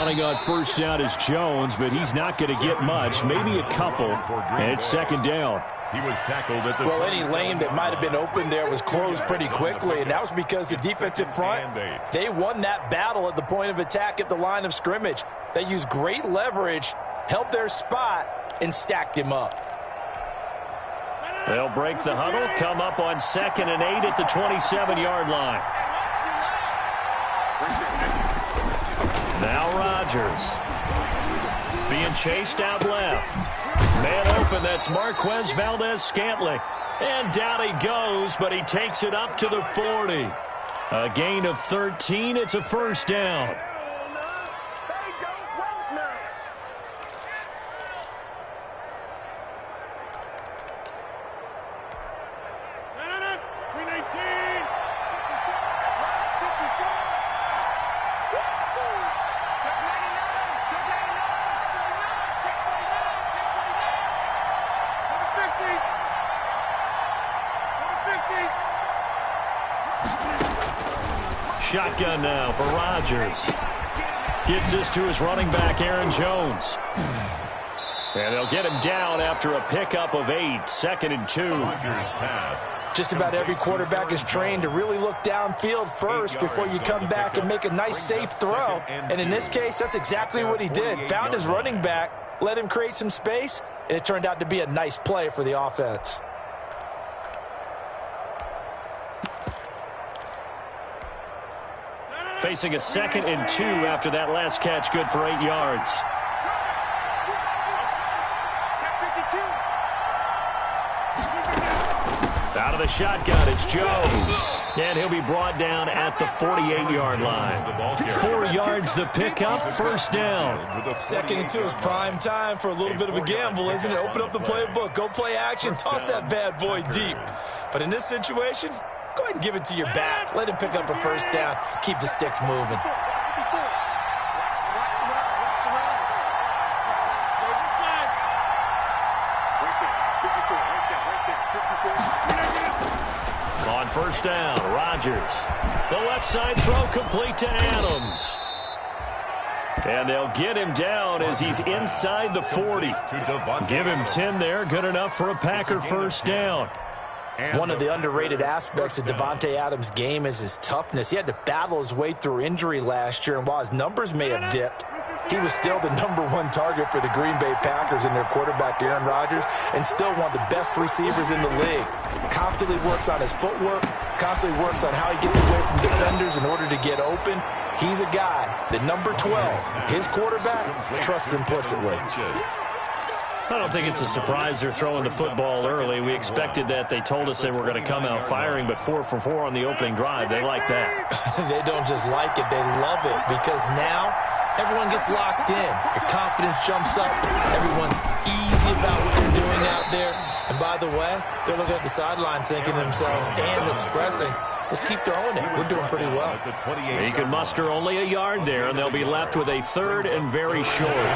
running on first down is Jones, but he's not going to get much, maybe a couple, and it's second down. He was tackled at the any lane that might have been open there was closed pretty quickly, and that was because the defensive front, they won that battle at the point of attack at the line of scrimmage. They used great leverage, held their spot, and stacked him up. They'll break the huddle, come up on 2nd and 8 at the 27-yard line. Now Rodgers being chased out left. Man open, that's Marquez Valdez-Scantling. And down he goes, but he takes it up to the 40. A gain of 13, it's a first down. Shotgun now for Rodgers. Gets this to his running back, Aaron Jones. And they'll get him down after a pickup of 8, 2nd and 2. Just about every quarterback is trained to really look downfield first before you come back and make a nice, safe throw. And in this case, that's exactly what he did. Found his running back, let him create some space, and it turned out to be a nice play for the offense. Facing a 2nd and 2 after that last catch, good for 8 yards. Out of the shotgun, it's Jones. And he'll be brought down at the 48-yard line. 4 yards the pickup, first down. 2nd and 2 is prime time for a little bit of a gamble, isn't it? Open up the playbook, go play action, toss that bad boy deep. But in this situation, go ahead and give it to your back. Let him pick up a first down. Keep the sticks moving. On first down, Rodgers. The left side throw complete to Adams. And they'll get him down as he's inside the 40. Give him 10 there, good enough for a Packer first down. One of the underrated aspects of Davante Adams' game is his toughness. He had to battle his way through injury last year, and while his numbers may have dipped, he was still the #1 target for the Green Bay Packers and their quarterback, Aaron Rodgers, and still one of the best receivers in the league. Constantly works on his footwork, constantly works on how he gets away from defenders in order to get open. He's a guy that number 12, his quarterback, trusts implicitly. I don't think it's a surprise they're throwing the football early. We expected that. They told us they were going to come out firing, but 4 for 4 on the opening drive. They like that. They don't just like it, they love it, because now everyone gets locked in. Your confidence jumps up. Everyone's easy about what they're doing out there. And by the way, they're looking at the sideline thinking to themselves and expressing, let's keep throwing it. We're doing pretty well. He can muster only a yard there, and they'll be left with a 3rd and very short.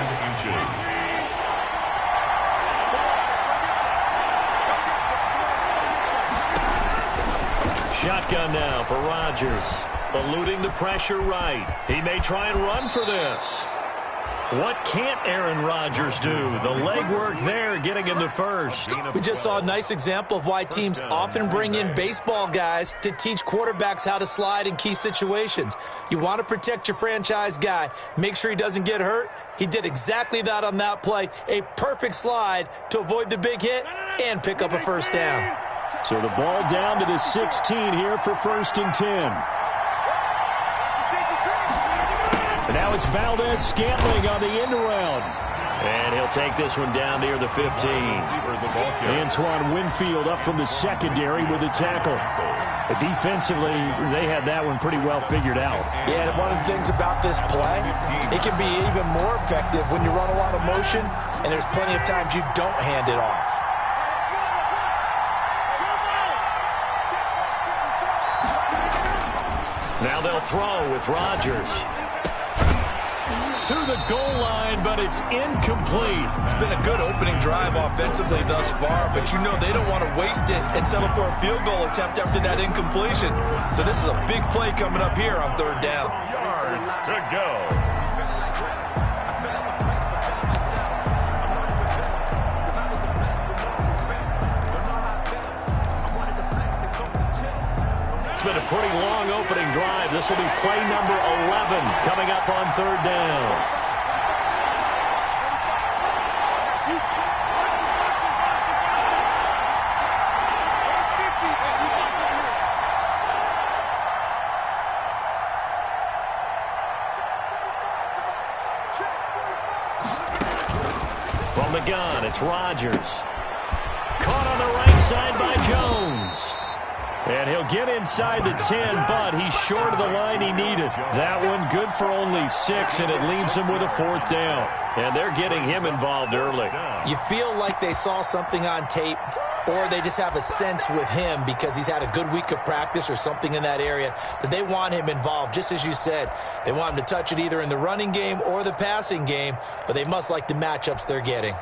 Shotgun now for Rodgers. Eluding the pressure right. He may try and run for this. What can't Aaron Rodgers do? The legwork there getting him the first. We just saw a nice example of why teams often bring in baseball guys to teach quarterbacks how to slide in key situations. You want to protect your franchise guy. Make sure he doesn't get hurt. He did exactly that on that play. A perfect slide to avoid the big hit and pick up a first down. So the ball down to the 16 here for 1st and 10. And now it's Valdez-Scantling on the end around. And he'll take this one down near the 15. Antoine Winfield up from the secondary with the tackle. But defensively, they had that one pretty well figured out. Yeah, and one of the things about this play, it can be even more effective when you run a lot of motion, and there's plenty of times you don't hand it off. Now they'll throw with Rodgers. To the goal line, but it's incomplete. It's been a good opening drive offensively thus far, but you know they don't want to waste it and settle for a field goal attempt after that incompletion. So this is a big play coming up here on 3rd down. Yards to go. pretty long opening drive. This will be play number 11 coming up on third down. From the gun, it's Rodgers. Caught on the right side by Jones. And he'll get inside the 10, but he's short of the line he needed. That one good for only 6, and it leaves him with a 4th down. And they're getting him involved early. You feel like they saw something on tape, or they just have a sense with him because he's had a good week of practice or something in that area that they want him involved. Just as you said, they want him to touch it either in the running game or the passing game, but they must like the matchups they're getting.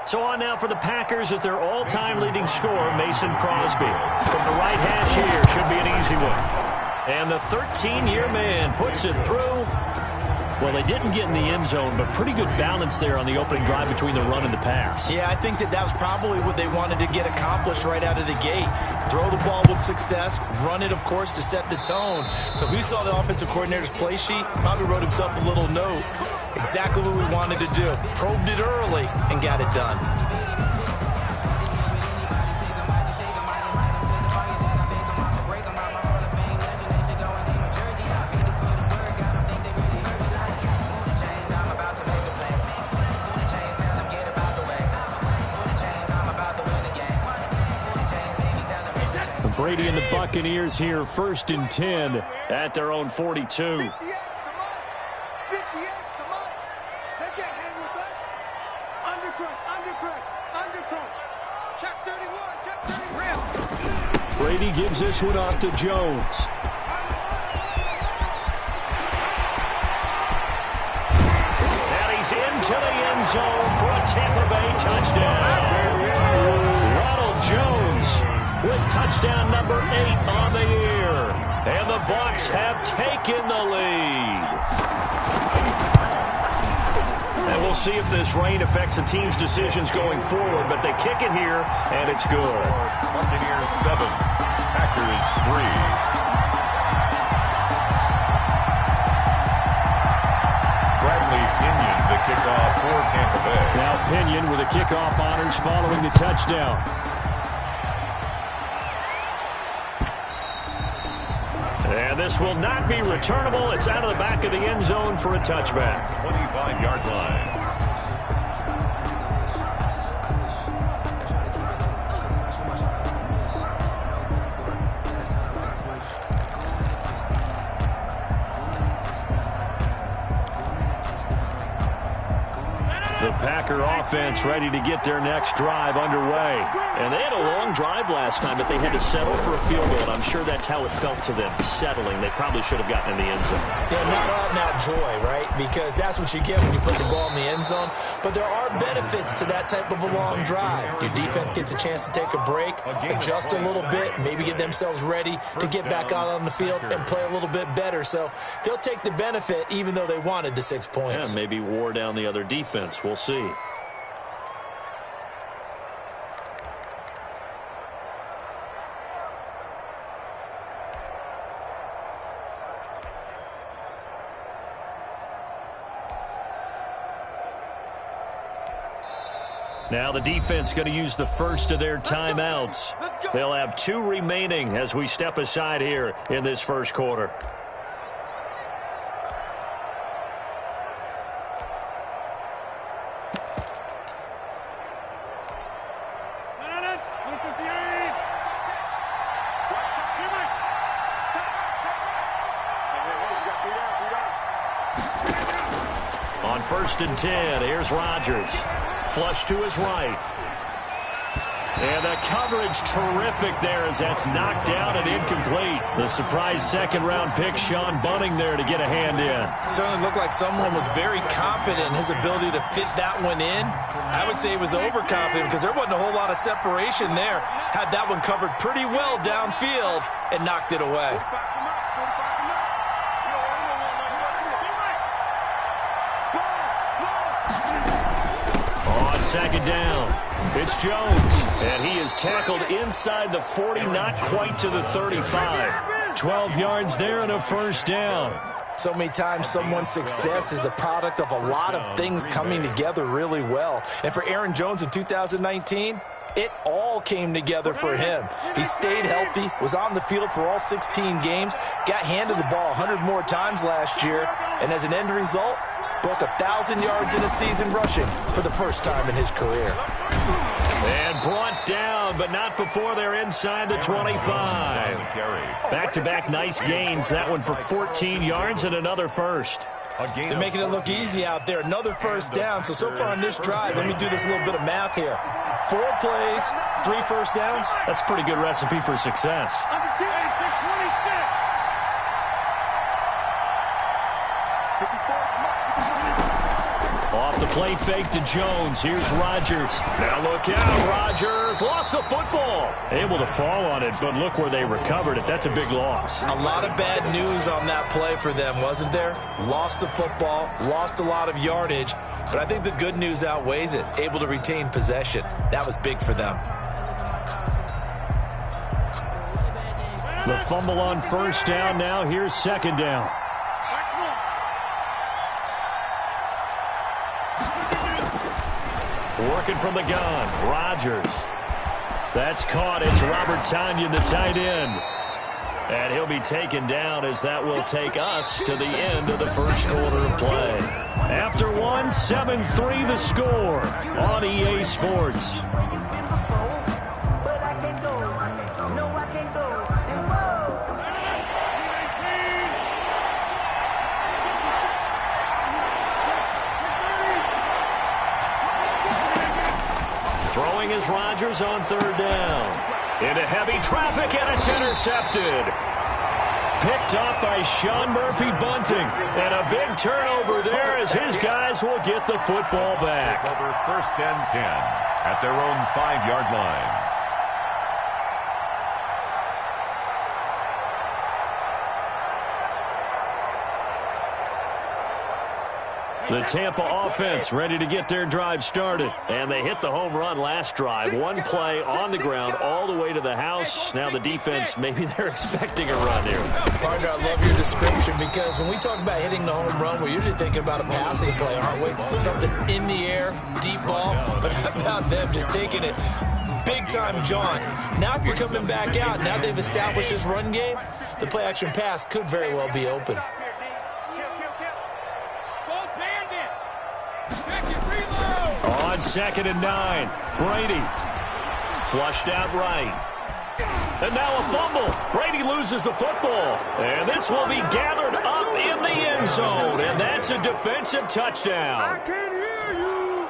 So on now for the Packers as their all-time leading scorer, Mason Crosby. From the right hash here, should be an easy one. And the 13-year man puts it through. Well, they didn't get in the end zone, but pretty good balance there on the opening drive between the run and the pass. Yeah, I think that was probably what they wanted to get accomplished right out of the gate. Throw the ball with success, run it, of course, to set the tone. So who saw the offensive coordinator's play sheet? Probably wrote himself a little note. Exactly what we wanted to do. Probed it early and got it done. Brady and the Buccaneers here, 1st and 10 at their own 42. Brady gives this one off to Jones. And he's into the end zone for a Tampa Bay touchdown. Ronald Jones with touchdown number 8 on the year. And the Bucs have taken the lead. And we'll see if this rain affects the team's decisions going forward, but they kick it here, and it's good. Buccaneers 7, Packers 3. Bradley Pinion, the kickoff for Tampa Bay. Now Pinion with the kickoff honors following the touchdown. And this will not be returnable. It's out of the back of the end zone for a touchback. 25-yard line. The Packer offense ready to get their next drive underway. And they had a long drive last time, but they had to settle for a field goal. And I'm sure that's how it felt to them, settling. They probably should have gotten in the end zone. Yeah, not out-and-out joy, right? Because that's what you get when you put the ball in the end zone. But there are benefits to that type of a long drive. Your defense gets a chance to take a break, adjust a little bit, maybe get themselves ready to get back out on the field and play a little bit better. So they'll take the benefit even though they wanted the 6 points. Yeah, maybe wore down the other defense. We'll see. Now the defense going to use the first of their timeouts. They'll have 2 remaining as we step aside here in this first quarter. On 1st and 10, here's Rodgers. Flush to his right. And the coverage terrific there as that's knocked down and incomplete. The surprise second-round pick, Sean Bunting, there to get a hand in. Certainly looked like someone was very confident in his ability to fit that one in. I would say he was overconfident because there wasn't a whole lot of separation there. Had that one covered pretty well downfield and knocked it away. Second down. It's Jones. And he is tackled inside the 40, not quite to the 35. 12 yards there and a first down. So many times someone's success is the product of a lot of things coming together really well. And for Aaron Jones in 2019, it all came together for him. He stayed healthy, was on the field for all 16 games, got handed the ball 100 more times last year, and as an end result, broke 1,000 yards in a season rushing for the first time in his career. And brought down, but not before they're inside the 25. Back-to-back nice gains. That one for 14 yards and another first. They're making it look easy out there. Another first down. So far on this drive, let me do this little bit of math here. 4 plays, 3 first downs. That's a pretty good recipe for success. Off the play fake to Jones. Here's Rodgers. Now look out. Rodgers lost the football. Able to fall on it, but look where they recovered it. That's a big loss. A lot of bad news on that play for them, wasn't there? Lost the football, lost a lot of yardage, but I think the good news outweighs it. Able to retain possession. That was big for them. The fumble on first down. Now here's second down. Working from the gun, Rodgers. That's caught. It's Robert Tonyan, the tight end. And he'll be taken down as that will take us to the end of the first quarter of play. After one, 7-3 the score on EA Sports. Throwing is Rodgers on third down. Into heavy traffic, and it's intercepted. Picked up by Sean Murphy-Bunting. And a big turnover there as his guys will get the football back. Over 1st and 10 at their own 5-yard line. The Tampa offense ready to get their drive started. And they hit the home run last drive. One play on the ground all the way to the house. Now the defense, maybe they're expecting a run here. Partner, I love your description because when we talk about hitting the home run, we're usually thinking about a passing play, aren't we? Something in the air, deep ball. But how about them just taking it big time, John? Now if you're coming back out, now they've established this run game, the play-action pass could very well be open. On 2nd and 9, Brady flushed out right. And now a fumble. Brady loses the football. And this will be gathered up in the end zone. And that's a defensive touchdown. I can't hear you.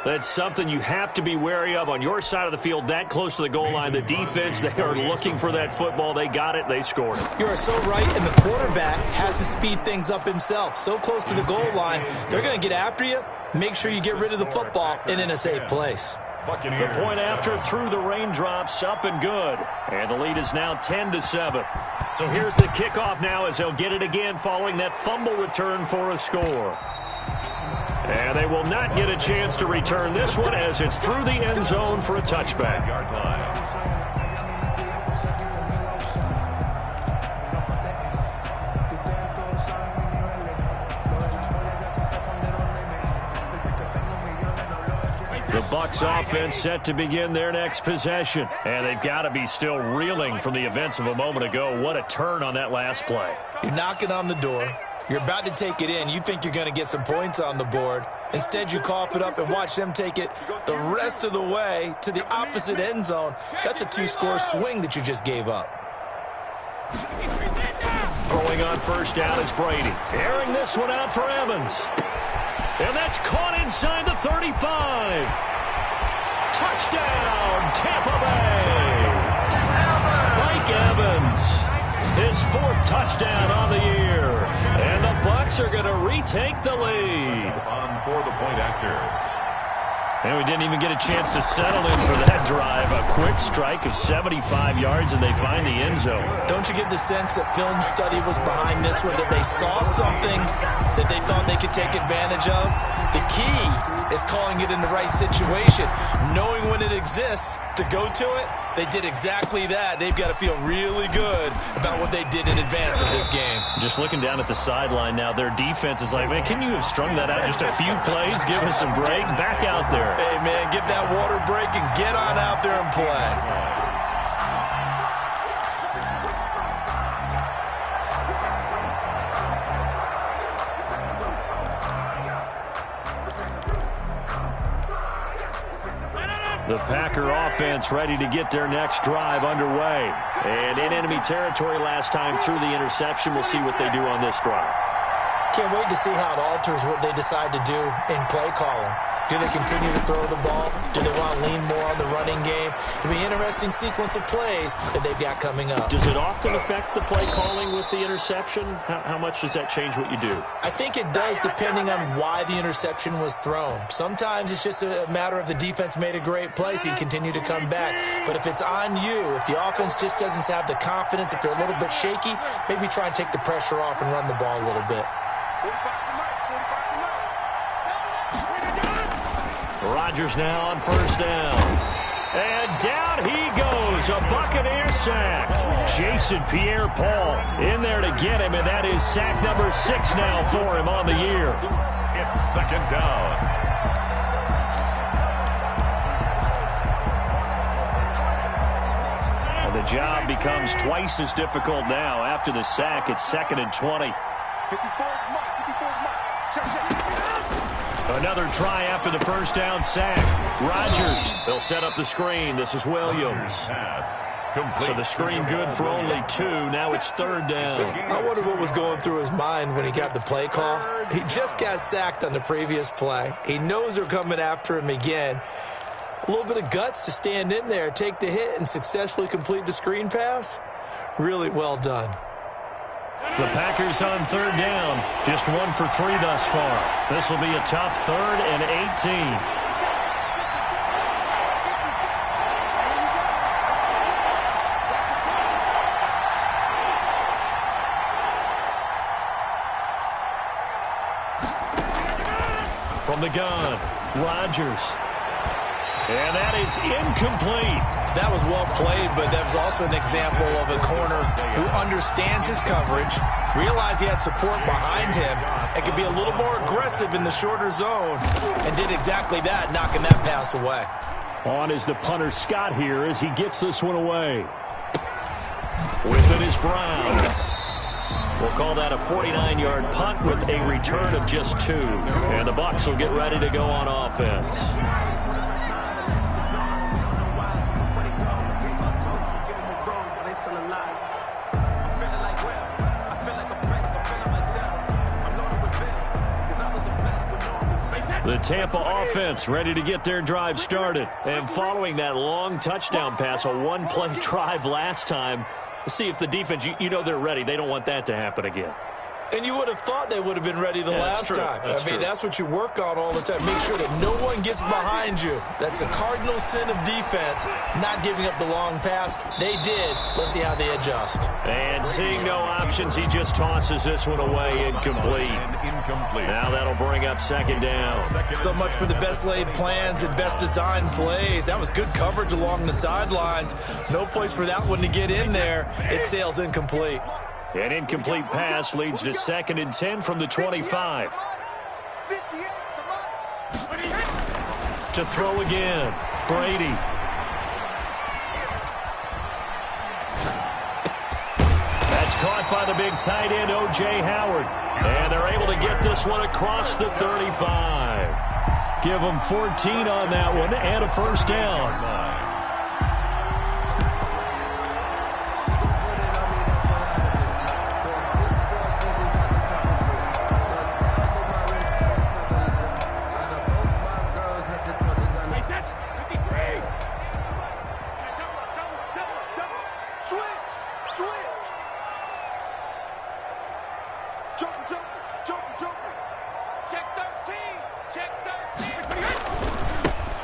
That's something you have to be wary of on your side of the field, that close to the goal line. The defense, they are looking for that football. They got it. They scored it. You are so right, and the quarterback has to speed things up himself. So close to the goal line, they're going to get after you. Make sure you get rid of the football and in a safe place. The point after through the raindrops, up and good. And the lead is now 10-7. So here's the kickoff now as they'll get it again following that fumble return for a score. And they will not get a chance to return this one as it's through the end zone for a touchback. The Bucs offense set to begin their next possession. And they've got to be still reeling from the events of a moment ago. What a turn on that last play. You're knocking on the door. You're about to take it in. You think you're going to get some points on the board. Instead, you cough it up and watch them take it the rest of the way to the opposite end zone. That's a 2-score swing that you just gave up. Throwing on first down is Brady. Airing this one out for Evans. And that's caught inside the 35. Touchdown, Tampa Bay. Mike Evans, his 4th touchdown on the year. And the Bucs are going to retake the lead. On for the point after. And we didn't even get a chance to settle in for that drive. A quick strike of 75 yards, and they find the end zone. Don't you get the sense that film study was behind this one, that they saw something that they thought they could take advantage of? The key is calling it in the right situation, knowing when it exists to go to it. They did exactly that. They've got to feel really good about what they did in advance of this game. Just looking down at the sideline now, their defense is like, man, can you have strung that out just a few plays? Give us some break. Back out there. Hey, man, give that water break and get on out there and play. The Packer offense ready to get their next drive underway. And in enemy territory last time through the interception. We'll see what they do on this drive. Can't wait to see how it alters what they decide to do in play calling. Do they continue to throw the ball? Do they want to lean more on the running game? It'll be an interesting sequence of plays that they've got coming up. Does it often affect the play calling with the interception? How much does that change what you do? I think it does depending on why the interception was thrown. Sometimes it's just a matter of the defense made a great play, so you continue to come back. But if it's on you, if the offense just doesn't have the confidence, if they're a little bit shaky, maybe try and take the pressure off and run the ball a little bit. Rodgers now on first down. And down he goes. A Buccaneer sack. Jason Pierre-Paul in there to get him, and that is sack number 6 now for him on the year. It's second down. And the job becomes twice as difficult now. After the sack, it's 2nd and 20. Another try after the first down sack. Rodgers, they'll set up the screen. This is Williams. So the screen good for only 2. Now it's 3rd down. I wonder what was going through his mind when he got the play call. He just got sacked on the previous play. He knows they're coming after him again. A little bit of guts to stand in there, take the hit, and successfully complete the screen pass. Really well done. The Packers on 3rd down. Just 1 for 3 thus far. This will be a tough 3rd and 18. From the gun, Rodgers. And that is incomplete. That was well played, but that was also an example of a corner who understands his coverage, realized he had support behind him, and could be a little more aggressive in the shorter zone, and did exactly that, knocking that pass away. On is the punter Scott here as he gets this one away. With it is Brown. We'll call that a 49-yard punt with a return of just 2. And the Bucs will get ready to go on offense. The Tampa offense ready to get their drive started. And following that long touchdown pass, a one-play drive last time, let's see if the defense, you know they're ready. They don't want that to happen again. And you would have thought they would have been ready the last time. That's what you work on all the time. Make sure that no one gets behind you. That's the cardinal sin of defense, not giving up the long pass. They did. Let's see how they adjust. And seeing no options, he just tosses this one away, incomplete. Now that'll bring up 2nd down. So much for the best laid plans and best designed plays. That was good coverage along the sidelines. No place for that one to get in there. It sails incomplete. An incomplete pass leads to 2nd and 10 from the 25. To throw again, Brady. That's caught by the big tight end, O.J. Howard. And they're able to get this one across the 35. Give them 14 on that one and a first down.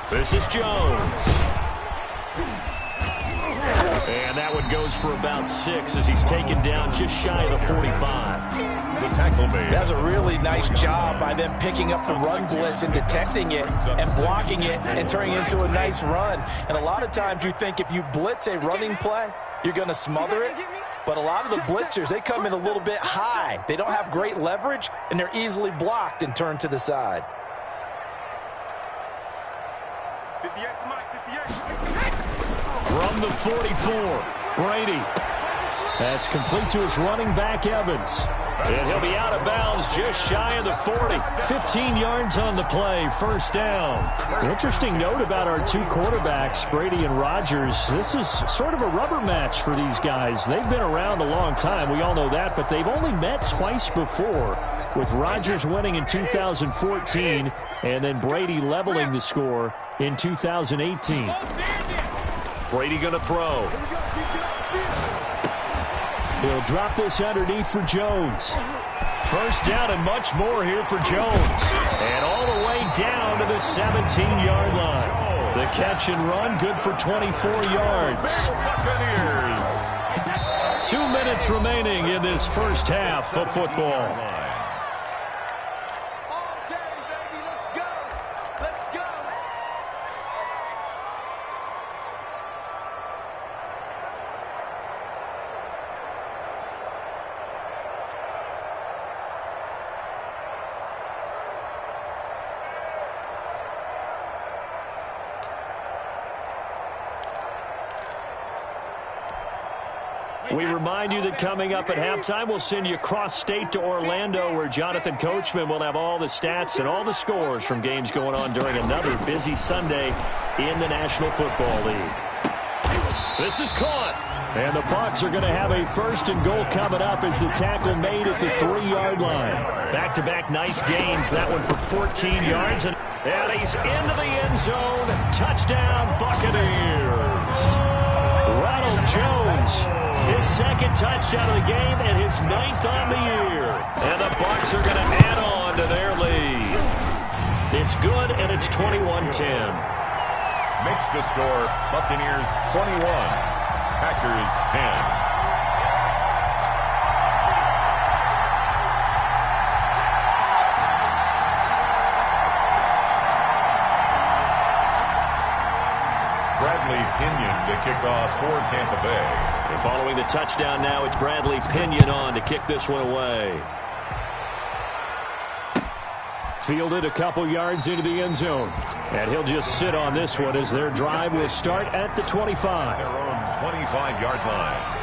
This is Jones. And that one goes for about 6 as he's taken down just shy of the 45. the tackle made. That's a really nice job by them picking up the run blitz and detecting it and blocking it and turning it into a nice run. And a lot of times you think if you blitz a running play, you're going to smother it. But a lot of the blitzers, they come in a little bit high. They don't have great leverage, and they're easily blocked and turned to the side. 58 for Mike, 58. From the 44, Brady. That's complete to his running back, Evans. And he'll be out of bounds just shy of the 40. 15 yards on the play, first down. An interesting note about our two quarterbacks, Brady and Rodgers. This is sort of a rubber match for these guys. They've been around a long time. We all know that, but they've only met twice before, with Rodgers winning in 2014 and then Brady leveling the score in 2018. Brady going to throw. He'll drop this underneath for Jones. First down and much more here for Jones. And all the way down to the 17-yard line. The catch and run, good for 24 yards. 2 minutes remaining in this first half of football. We remind you that coming up at halftime, we'll send you cross-state to Orlando, where Jonathan Coachman will have all the stats and all the scores from games going on during another busy Sunday in the National Football League. This is caught. And the Bucs are going to have a first and goal coming up as the tackle made at the 3-yard line. Back-to-back nice gains. That one for 14 yards. And he's into the end zone. Touchdown, Buccaneers. Ronald Jones. His second touchdown of the game and his 9th on the year. And the Bucs are going to add on to their lead. It's good, and it's 21-10. Makes the score Buccaneers 21, Packers 10. Pinion to kick off for Tampa Bay. And following the touchdown now, it's Bradley Pinion on to kick this one away. Fielded a couple yards into the end zone. And he'll just sit on this one as their drive will start at the 25. Their own 25-yard line.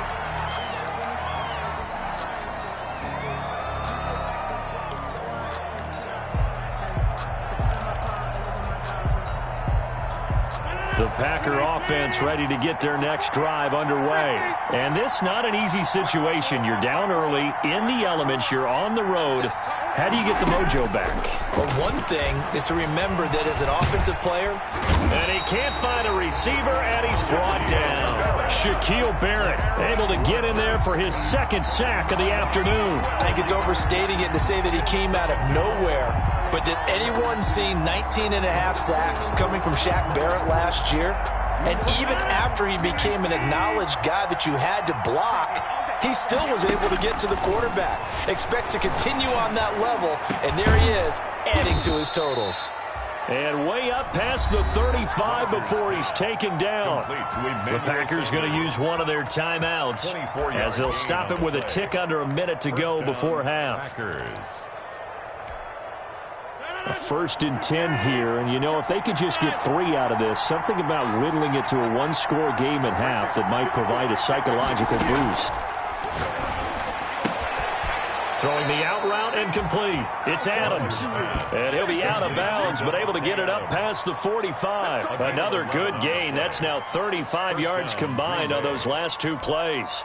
The Packer offense ready to get their next drive underway. And this not an easy situation. You're down early, in the elements, you're on the road. How do you get the mojo back? Well, one thing is to remember that as an offensive player, and he can't find a receiver, and he's brought down. Shaquille Barrett able to get in there for his second sack of the afternoon. I think it's overstating it to say that he came out of nowhere. But did anyone see 19 and a half sacks coming from Shaq Barrett last year? And even after he became an acknowledged guy that you had to block, he still was able to get to the quarterback. Expects to continue on that level, and there he is, adding to his totals. And way up past the 35 before he's taken down. The Packers going to use one of their timeouts as they'll stop it with a tick under a minute to go before half. A 1st and 10 here, and you know, if they could just get 3 out of this, something about whittling it to a one-score game at half that might provide a psychological boost. Throwing the out route and complete. It's Adams. And he'll be out of bounds, but able to get it up past the 45. Another good gain. That's now 35 yards combined on those last 2 plays.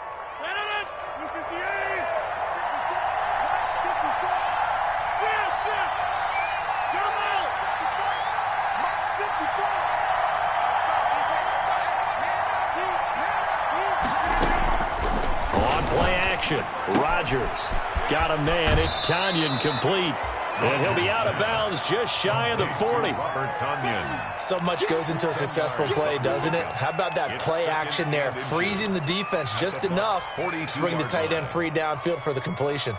Rodgers got a man. It's Tanyan complete. And he'll be out of bounds just shy of the 40. So much goes into a successful play, doesn't it? How about that play action there? Freezing the defense just enough to bring the tight end free downfield for the completion.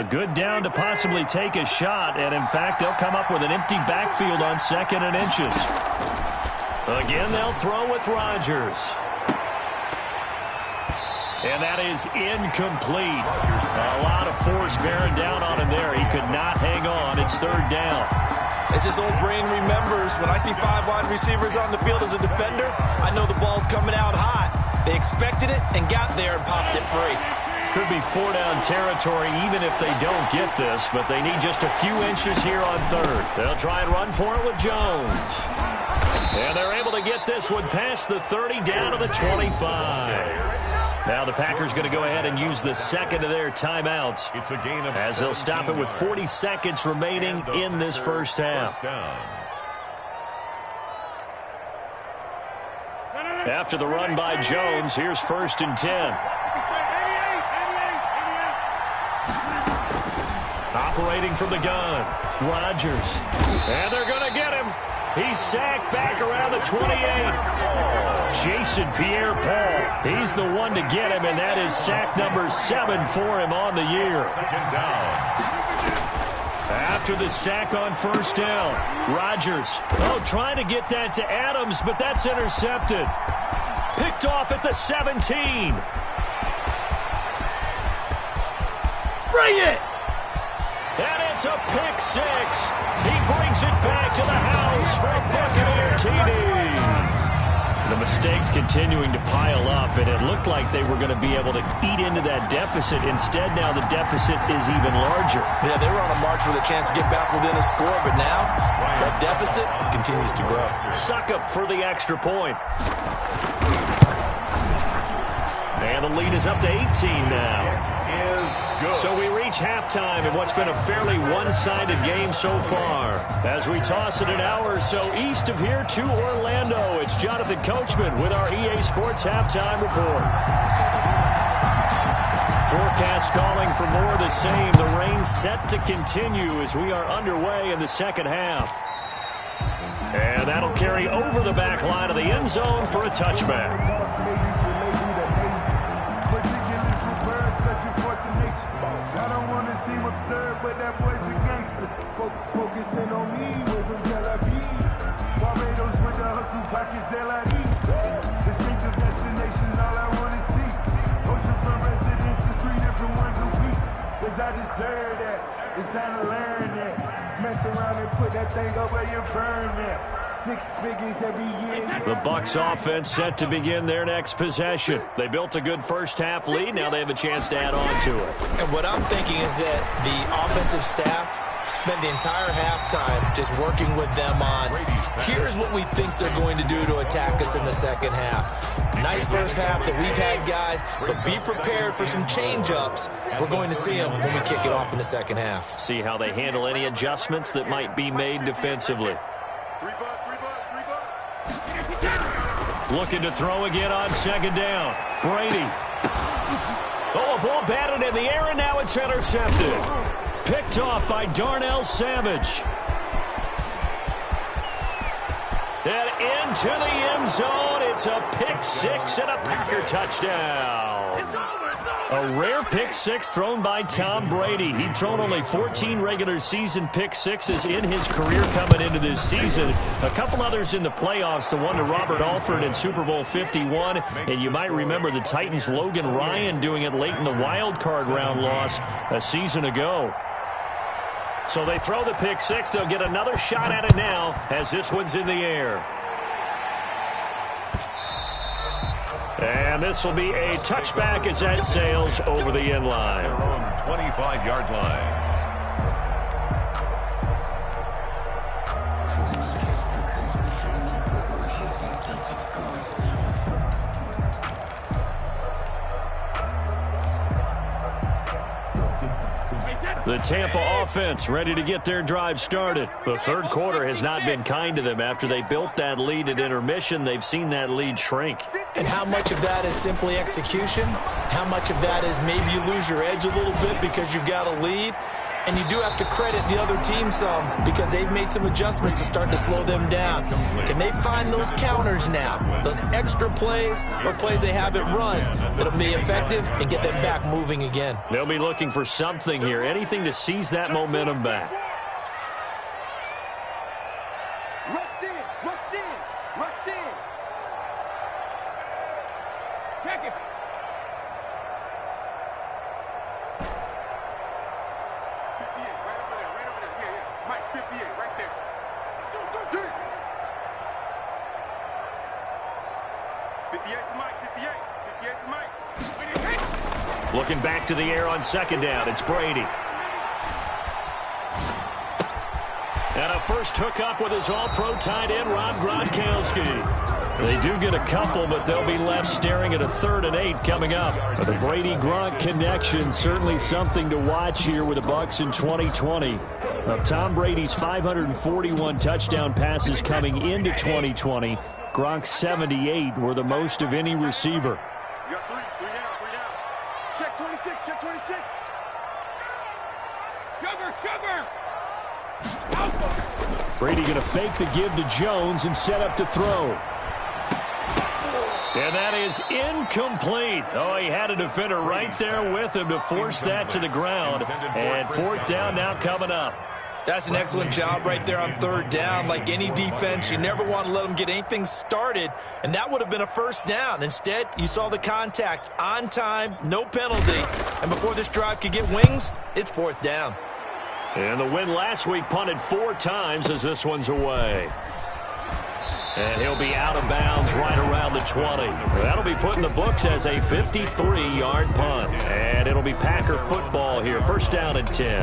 A good down to possibly take a shot, and in fact, they'll come up with an empty backfield on 2nd and inches. Again, they'll throw with Rodgers. And that is incomplete. A lot of force bearing down on him there. He could not hang on. It's 3rd down. As his old brain remembers, when I see 5 wide receivers on the field as a defender, I know the ball's coming out hot. They expected it and got there and popped it free. Could be 4-down territory even if they don't get this, but they need just a few inches here on 3rd. They'll try and run for it with Jones. And they're able to get this one past the 30 down to the 25. Now the Packers going to go ahead and use the 2nd of their timeouts It's a gain of as they'll stop it with 40 seconds remaining in this first half. After the run by Jones, here's 1st and 10. Operating from the gun, Rodgers. And they're going to get him. He's sacked back around the 28. Jason Pierre-Paul, he's the one to get him, and that is sack number 7 for him on the year. 2nd down. After the sack on 1st down, Rodgers, trying to get that to Adams, but that's intercepted. Picked off at the 17. Bring it! And it's a pick 6. He brings it back to the house for a Buccaneer TD. The mistakes continuing to pile up, and it looked like they were going to be able to eat into that deficit. Instead, now the deficit is even larger. Yeah, they were on a march with a chance to get back within a score, but now that deficit continues to grow. Suck up for the extra point. And the lead is up to 18 now. So we reach halftime in what's been a fairly one-sided game so far. As we toss it an hour or so east of here to Orlando, it's Jonathan Coachman with our EA Sports Halftime Report. Forecast calling for more of the same. The rain set to continue as we are underway in the 2nd half. And that'll carry over the back line of the end zone for a touchback. I don't want to seem absurd, but that boy's a gangster. Focusing on me, was from Tel Aviv. Barbados with the hustle, pockets LID. Distinctive destinations, all I want to see. Oceanfront residences, 3 different ones a week. Cause I deserve that. It's time to learn that. Mess around and put that thing up where you burn that. 6 figures every year. The Bucs offense set to begin their next possession. They built a good first half lead. Now they have a chance to add on to it. And what I'm thinking is that the offensive staff spent the entire halftime just working with them on, here's what we think they're going to do to attack us in the 2nd half. Nice first half that we've had, guys, but be prepared for some change-ups. We're going to see them when we kick it off in the 2nd half. See how they handle any adjustments that might be made defensively. 3 bucks. Looking to throw again on 2nd down. Brady. A ball batted in the air, and now it's intercepted. Picked off by Darnell Savage. And into the end zone. It's a pick 6 and a Packer touchdown. A rare pick 6 thrown by Tom Brady. He'd thrown only 14 regular season pick 6s in his career coming into this season. A couple others in the playoffs, the one to Robert Alford in Super Bowl 51. And you might remember the Titans' Logan Ryan doing it late in the wild card round loss a season ago. So they throw the pick 6. They'll get another shot at it now as this one's in the air. And this will be a touchback as that sails over the end line. 25-yard line. The Tampa offense ready to get their drive started. The 3rd quarter has not been kind to them. After they built that lead at intermission, they've seen that lead shrink. And how much of that is simply execution? How much of that is maybe you lose your edge a little bit because you've got a lead? And you do have to credit the other team some because they've made some adjustments to start to slow them down. Can they find those counters now, those extra plays or plays they haven't run that'll be effective and get them back moving again? They'll be looking for something here, anything to seize that momentum back. Rush in, rush in, rush in. Check it. Right over there. Yeah. Mike, 58, right there. Go. 58 to Mike, 58. 58 to Mike. Looking back to the air on second down, it's Brady. And a first hookup with his all-pro tight end, Rob Gronkowski. They do get a couple, but they'll be left staring at a 3rd and 8 coming up. But the Brady-Gronk connection, certainly something to watch here with the Bucs in 2020. Of Tom Brady's 541 touchdown passes coming into 2020, Gronk's 78 were the most of any receiver. You got three down. Check 26. Sugar. Brady going to fake the give to Jones and set up to throw. And that is incomplete. Oh, he had a defender right there with him to force that to the ground. And 4th down now coming up. That's an excellent job right there on 3rd down. Like any defense, you never want to let them get anything started, and that would have been a 1st down. Instead, you saw the contact on time, no penalty, and before this drive could get wings, it's 4th down. And the win last week punted 4 times as this one's away. And he'll be out of bounds right around the 20. That'll be put in the books as a 53-yard punt. And it'll be Packer football here. 1st down and 10.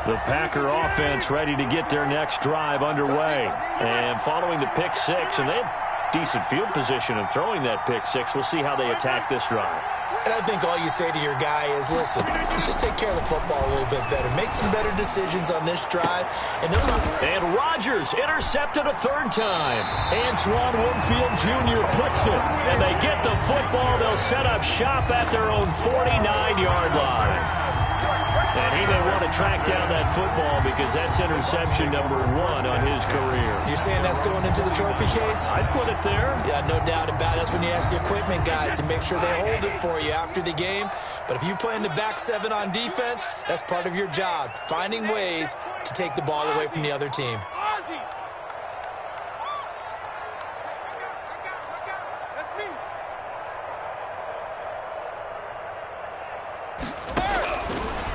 The Packer offense ready to get their next drive underway. And following the pick 6, and they had decent field position in throwing that pick 6. We'll see how they attack this drive. And I think all you say to your guy is, listen, let's just take care of the football a little bit better. Make some better decisions on this drive. And Rodgers intercepted a 3rd time. Antoine Winfield Jr. picks it. And they get the football. They'll set up shop at their own 49-yard line. And he may want to track down that football because that's interception number 1 on his career. You're saying that's going into the trophy case? I'd put it there. Yeah, no doubt about it. That's when you ask the equipment guys to make sure they hold it for you after the game. But if you play in the back 7 on defense, that's part of your job, finding ways to take the ball away from the other team.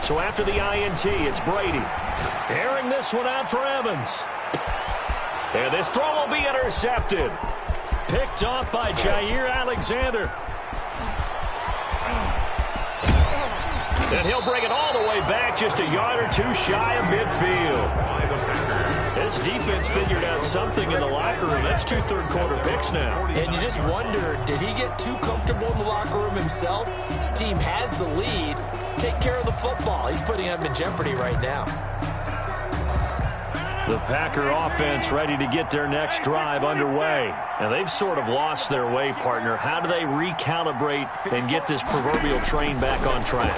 So after the INT, it's Brady. Airing this one out for Evans. And this throw will be intercepted. Picked off by Jair Alexander. And he'll bring it all the way back, just a yard or 2 shy of midfield. This defense figured out something in the locker room. That's 2 third-quarter picks now. And you just wonder, did he get too comfortable in the locker room himself? His team has the lead. Take care of the football. He's putting them in jeopardy right now. The Packer offense ready to get their next drive underway. And they've sort of lost their way, partner. How do they recalibrate and get this proverbial train back on track?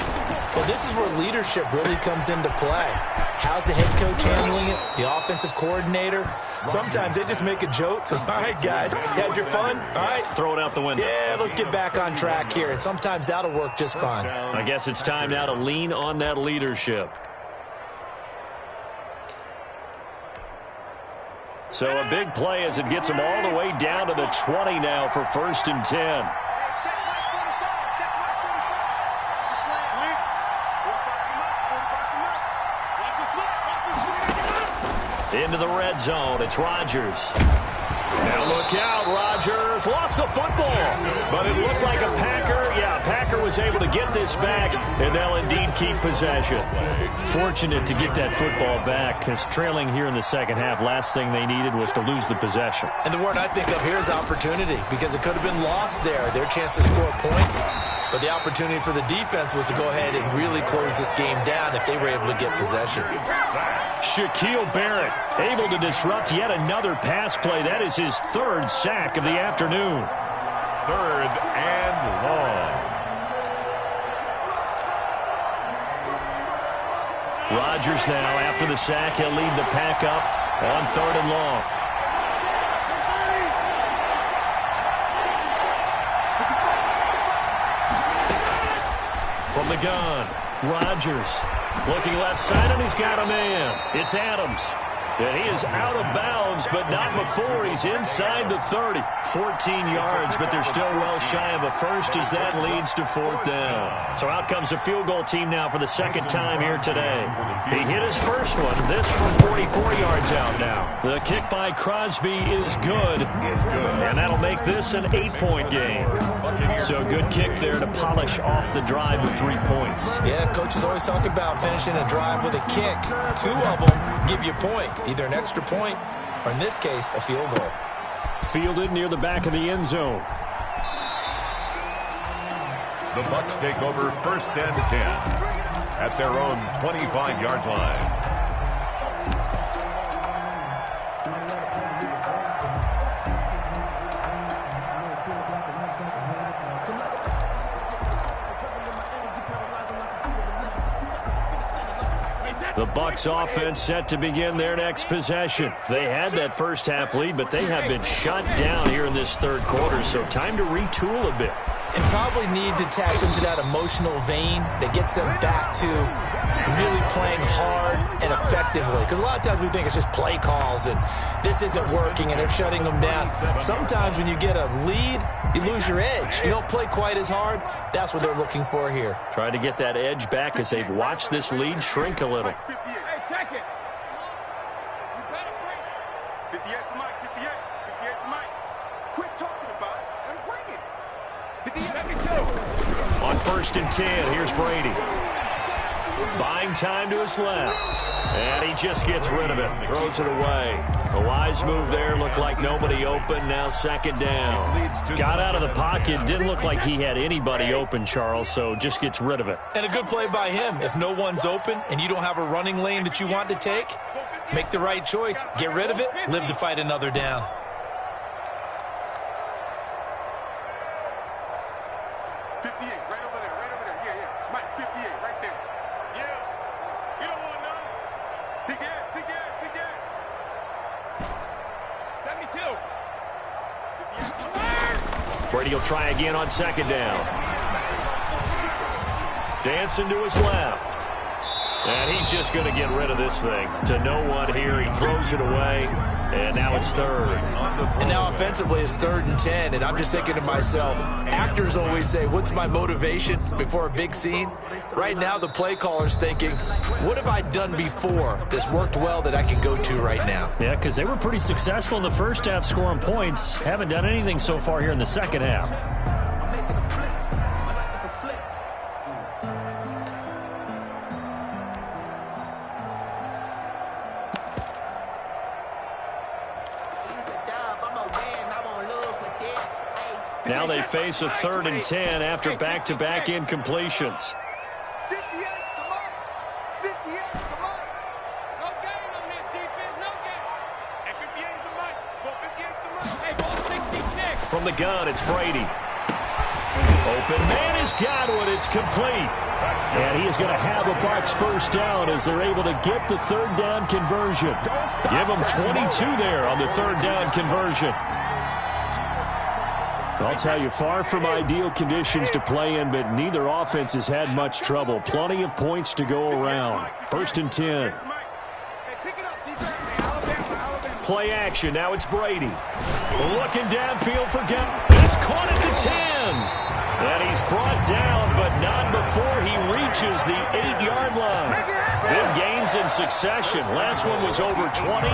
Well, this is where leadership really comes into play. How's the head coach handling it? The offensive coordinator? Sometimes they just make a joke. All right, guys, you had your fun? All right. Throw it out the window. Yeah, let's get back on track here. And sometimes that'll work just fine. I guess it's time now to lean on that leadership. So a big play as it gets them all the way down to the 20 now for 1st and 10. Into the red zone, it's Rodgers. Now look out, Rodgers lost the football, but it looked like a Packer. Yeah, Packer was able to get this back, and they'll indeed keep possession. Fortunate to get that football back, because trailing here in the second half, last thing they needed was to lose the possession. And the word I think of here is opportunity, because it could have been lost there, their chance to score points. But the opportunity for the defense was to go ahead and really close this game down if they were able to get possession. Shaquille Barrett able to disrupt yet another pass play. That is his 3rd sack of the afternoon. 3rd and long. Rodgers now, after the sack, he'll lead the pack up on 3rd and long. From the gun, Rodgers looking left side, and he's got a man. It's Adams. And he is out of bounds, but not before he's inside the 30. 14 yards, but they're still well shy of a first as that leads to 4th down. So out comes a field goal team now for the second time here today. He hit his first one, this from 44 yards out now. The kick by Crosby is good, and that'll make this an 8-point game. So good kick there to polish off the drive with 3 points. Yeah, coaches always talk about finishing a drive with a kick. 2 of them give you points, either an extra point or, in this case, a field goal. Fielded near the back of the end zone. The Bucs take over 1st and 10 at their own 25-yard line. The Bucs offense set to begin their next possession. They had that first half lead, but they have been shut down here in this 3rd quarter, so time to retool a bit. And probably need to tap into that emotional vein that gets them back to really playing hard and effectively. Because a lot of times we think it's just play calls and this isn't working and they're shutting them down. Sometimes when you get a lead, you lose your edge. You don't play quite as hard. That's what they're looking for here. Trying to get that edge back as they've watched this lead shrink a little. Hey, check it. You better bring it. 58 for Mike, 58. 58 for Mike. Quit talking about it and bring it. 58. On 1st and 10, here's Brady. Buying time to his left. And he just gets rid of it. Throws it away. A wise move there. Looked like nobody open. Now 2nd down. Got out of the pocket. Didn't look like he had anybody open, Charles, so just gets rid of it. And a good play by him. If no one's open and you don't have a running lane that you want to take, make the right choice. Get rid of it. Live to fight another down. 58, right over there, right over there. Yeah, yeah. Mike, 58, right there. Yeah. You don't want none. Big Ed, big Ed, big Ed. 72. Brady will try again on 2nd down. Dancing to his left. And he's just going to get rid of this thing. To no one here. He throws it away. And now it's 3rd. And now offensively it's 3rd and 10. And I'm just thinking to myself, actors always say, what's my motivation before a big scene? Right now the play caller's thinking, what have I done before that's worked well that I can go to right now? Yeah, because they were pretty successful in the first half scoring points. Haven't done anything so far here in the 2nd half. Now they face a 3rd and 10 after back-to-back incompletions. 58 to Mike. 58 to Mike. No game on this defense, no game. And 58 to Mike. Ball 58 to Mike. Hey, ball 66. From the gun, it's Brady. Open man has got one. It's complete. And he is going to have a Bucs 1st down as they're able to get the 3rd down conversion. Give them 22 there on the 3rd down conversion. I'll tell you, far from ideal conditions to play in, but neither offense has had much trouble. Plenty of points to go around. 1st and 10. Play action. Now it's Brady. Looking downfield for Gap. It's caught at the 10. And he's brought down, but not before he reaches the 8-yard line. Big gains in succession. Last one was over 20.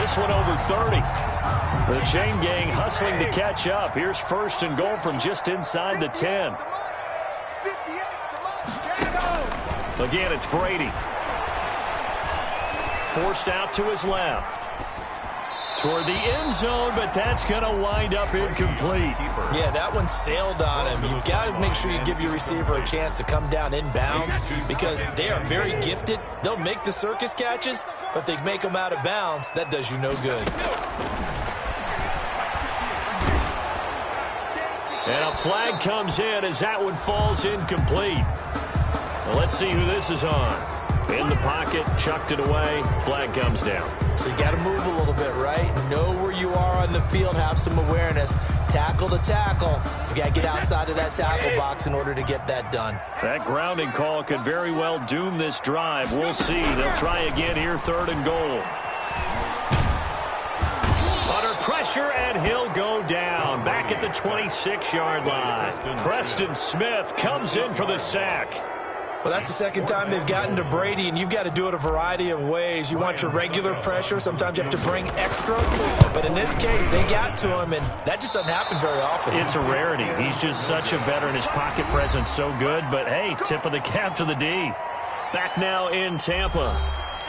This one over 30. The chain gang hustling to catch up. Here's 1st and goal from just inside the 10. Again, it's Brady. Forced out to his left. Toward the end zone, but that's going to wind up incomplete. Yeah, that one sailed on him. You've got to make sure you give your receiver a chance to come down inbounds because they are very gifted. They'll make the circus catches, but they make them out of bounds. That does you no good. And a flag comes in as that one falls incomplete. Well, let's see who this is on. In the pocket, chucked it away, flag comes down. So you got to move a little bit, right? Know where you are on the field, have some awareness. Tackle to tackle. You got to get outside of that tackle box in order to get that done. That grounding call could very well doom this drive. We'll see. They'll try again here, 3rd and goal. Under pressure, and he'll go down. Back at the 26-yard line. Preston Smith comes in for the sack. Well, that's the second time they've gotten to Brady, and you've got to do it a variety of ways. You want your regular pressure. Sometimes you have to bring extra. But in this case, they got to him, and that just doesn't happen very often. It's a rarity. He's just such a veteran. His pocket presence so good. But, hey, tip of the cap to the D. Back now in Tampa.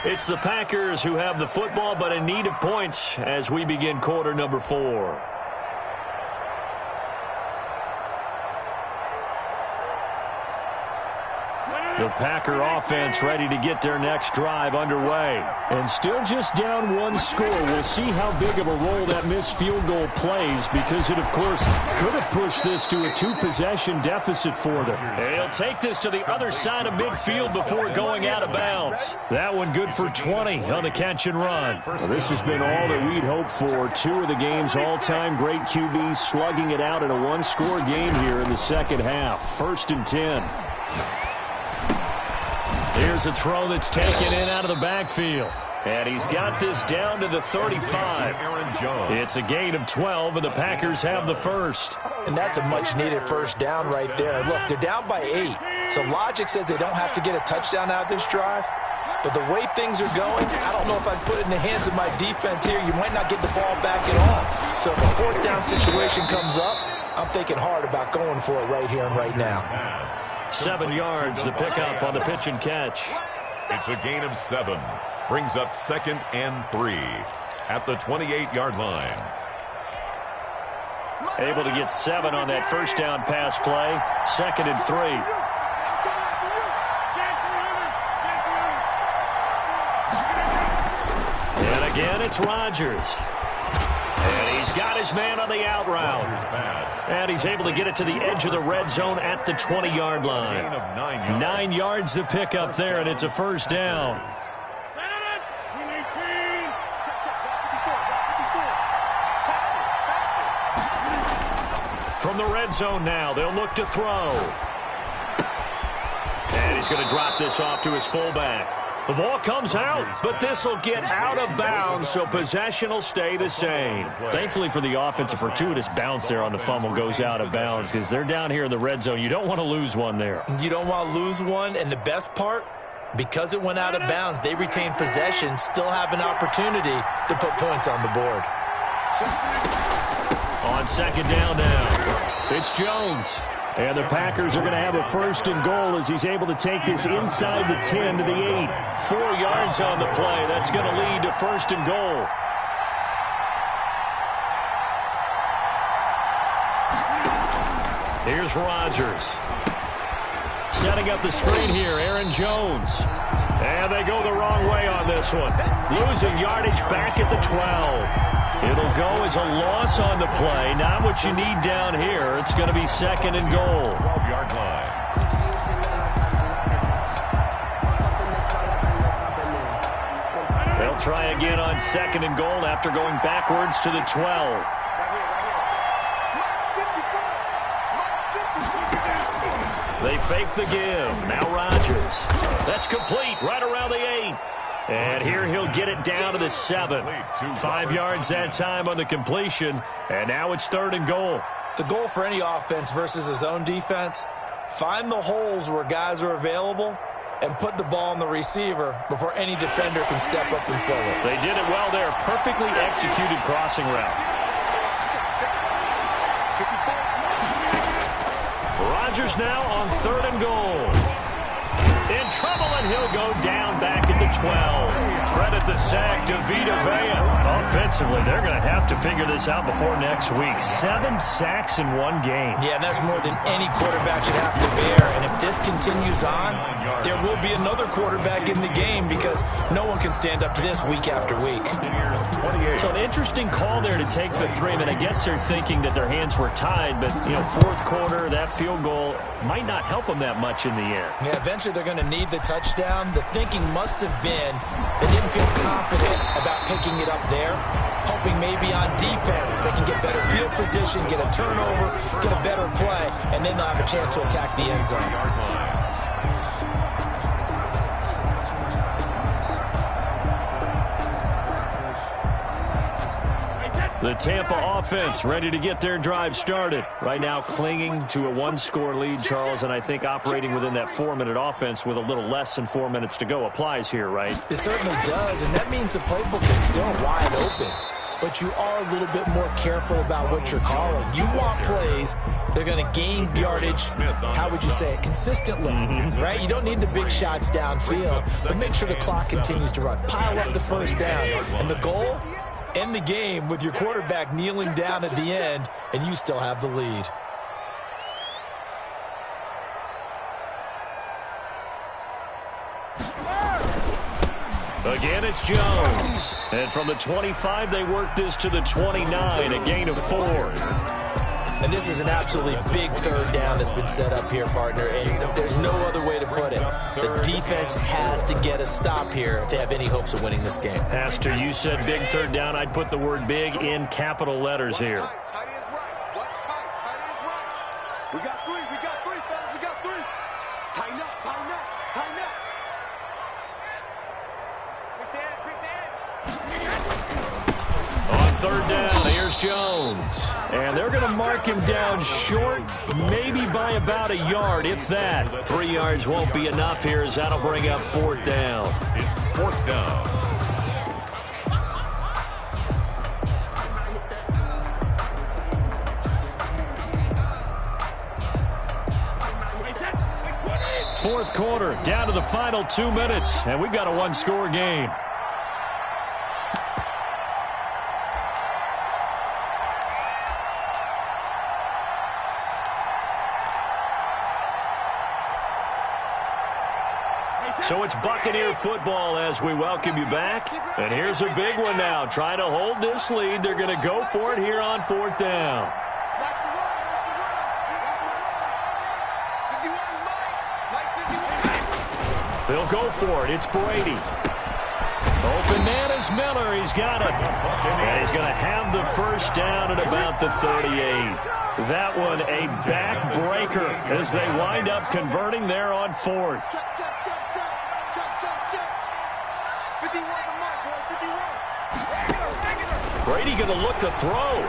It's the Packers who have the football, but in need of points as we begin quarter number 4. The Packer offense ready to get their next drive underway. And still just down 1 score. We'll see how big of a role that missed field goal plays, because it, of course, could have pushed this to a 2-possession deficit for them. And he'll take this to the other side of midfield before going out of bounds. That one good for 20 on the catch and run. Well, this has been all that we'd hoped for. 2 of the game's all-time great QBs slugging it out in a 1-score game here in the second half. 1st and 10. Here's a throw that's taken in out of the backfield. And he's got this down to the 35. It's a gain of 12, and the Packers have the first. And that's a much-needed first down right there. Look, they're down by 8. So logic says they don't have to get a touchdown out of this drive. But the way things are going, I don't know if I'd put it in the hands of my defense here. You might not get the ball back at all. So if a 4th down situation comes up, I'm thinking hard about going for it right here and right now. 7 yards, the pickup on the pitch and catch. It's a gain of 7. Brings up 2nd and 3 at the 28-yard line. Able to get 7 on that first down pass play. 2nd and 3. And again, it's Rodgers. And he's got his man on the out route. And he's able to get it to the edge of the red zone at the 20-yard line. 9 yards to pick up there, and it's a first down. From the red zone now, they'll look to throw. And he's going to drop this off to his fullback. The ball comes out, but this will get out of bounds, so possession will stay the same. Thankfully for the offense, a fortuitous bounce there on the fumble goes out of bounds because they're down here in the red zone. You don't want to lose one there. You don't want to lose one, and the best part, because it went out of bounds, they retain possession, still have an opportunity to put points on the board. On 2nd down now, it's Jones. And the Packers are going to have a 1st and goal as he's able to take this inside the 10 to the 8. 4 yards on the play. That's going to lead to 1st and goal. Here's Rodgers. Setting up the screen here, Aaron Jones. And they go the wrong way on this one. Losing yardage back at the 12. It'll go as a loss on the play. Not what you need down here. It's going to be 2nd and goal. 12-yard line. They'll try again on 2nd and goal after going backwards to the 12. They fake the give. Now Rodgers. That's complete right around the 8. And here he'll get it down to the 7. 5 yards that time on the completion. And now it's 3rd and goal. The goal for any offense versus his own defense, find the holes where guys are available and put the ball on the receiver before any defender can step up and fill it. They did it well there. Perfectly executed crossing route. Rodgers now on 3rd and goal. In trouble, and he'll go down back at the 12. Credit the sack to Vita Vea. Offensively, they're going to have to figure this out before next week. 7 sacks in 1 game. Yeah, and that's more than any quarterback should have to bear. And if this continues on, there will be another quarterback in the game because no one can stand up to this week after week. So an interesting call there to take the 3. I mean, I guess they're thinking that their hands were tied, but, you know, fourth quarter, that field goal might not help them that much in the end. Yeah, eventually they're going to need the touchdown. The thinking must have been they didn't feel confident about picking it up there, hoping maybe on defense they can get better field position, get a turnover, get a better play, and then they'll have a chance to attack the end zone. The Tampa offense ready to get their drive started. Right now clinging to a 1-score lead, Charles, and I think operating within that 4-minute offense with a little less than 4 minutes to go applies here, right? It certainly does, and that means the playbook is still wide open. But you are a little bit more careful about what you're calling. You want plays they're going to gain yardage, how would you say it, consistently, right? You don't need the big shots downfield, but make sure the clock continues to run. Pile up the first down, and the goal? End the game with your quarterback kneeling down at the end, and you still have the lead. Again, it's Jones. And from the 25, they work this to the 29, a gain of 4. And this is an absolutely big third down that's been set up here, partner, and there's no other way to put it. The defense has to get a stop here if they have any hopes of winning this game. Pastor, you said big third down. I'd put the word big in capital letters here. Tight is right. Watch tight. Tight is right. We got 3. We got 3, fellas. We got 3. Tighten up. Tighten up. Tighten up. Quick the edge. On third down, here's Jones. And they're going to mark him down short, maybe by about a yard, if that. 3 yards won't be enough here, as that'll bring up fourth down. It's fourth down. Fourth quarter, down to the final 2 minutes, and we've got a 1-score game. So it's Buccaneer football as we welcome you back. And here's a big one now. Trying to hold this lead. They're going to go for it here on fourth down. They'll go for it. It's Brady. Open man is Miller. He's got it. And he's going to have the first down at about the 38. That one a backbreaker as they wind up converting there on fourth. Brady going to look to throw.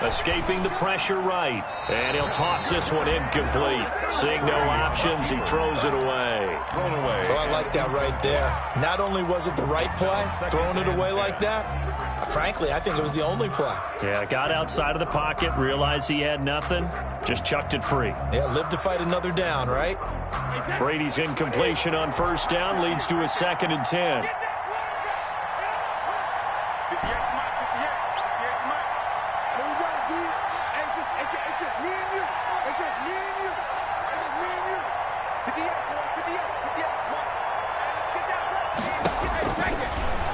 Escaping the pressure right. And he'll toss this one incomplete. Seeing no options, he throws it away. Thrown away. Oh, I like that right there. Not only was it the right play, throwing it away like that, frankly, I think it was the only play. Yeah, got outside of the pocket, realized he had nothing, just chucked it free. Yeah, live to fight another down, right? Brady's incompletion on first down leads to a 2nd and 10.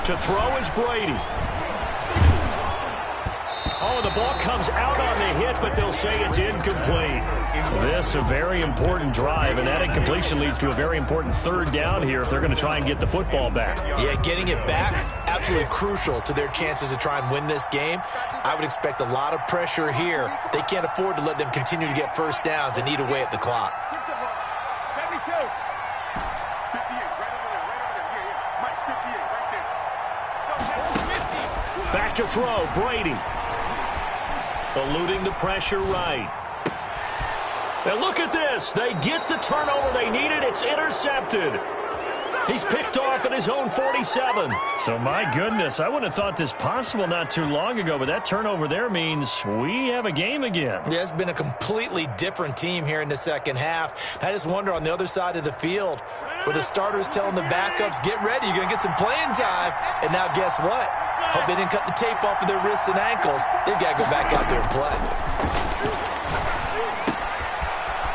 To throw is Brady. Oh, the ball comes out on the hit, but they'll say it's incomplete. This a very important drive, and that incompletion leads to a very important third down here if they're going to try and get the football back. Yeah, getting it back, absolutely crucial to their chances to try and win this game. I would expect a lot of pressure here. They can't afford to let them continue to get first downs and eat away at the clock. Back to throw, Brady. Eluding the pressure right. And look at this. They get the turnover they needed. It's intercepted. He's picked off at his own 47. So, my goodness, I wouldn't have thought this possible not too long ago, but that turnover there means we have a game again. Yeah, it's been a completely different team here in the second half. I just wonder on the other side of the field, where the starters telling the backups, get ready, you're going to get some playing time. And now guess what? Hope they didn't cut the tape off of their wrists and ankles. They've got to go back out there and play.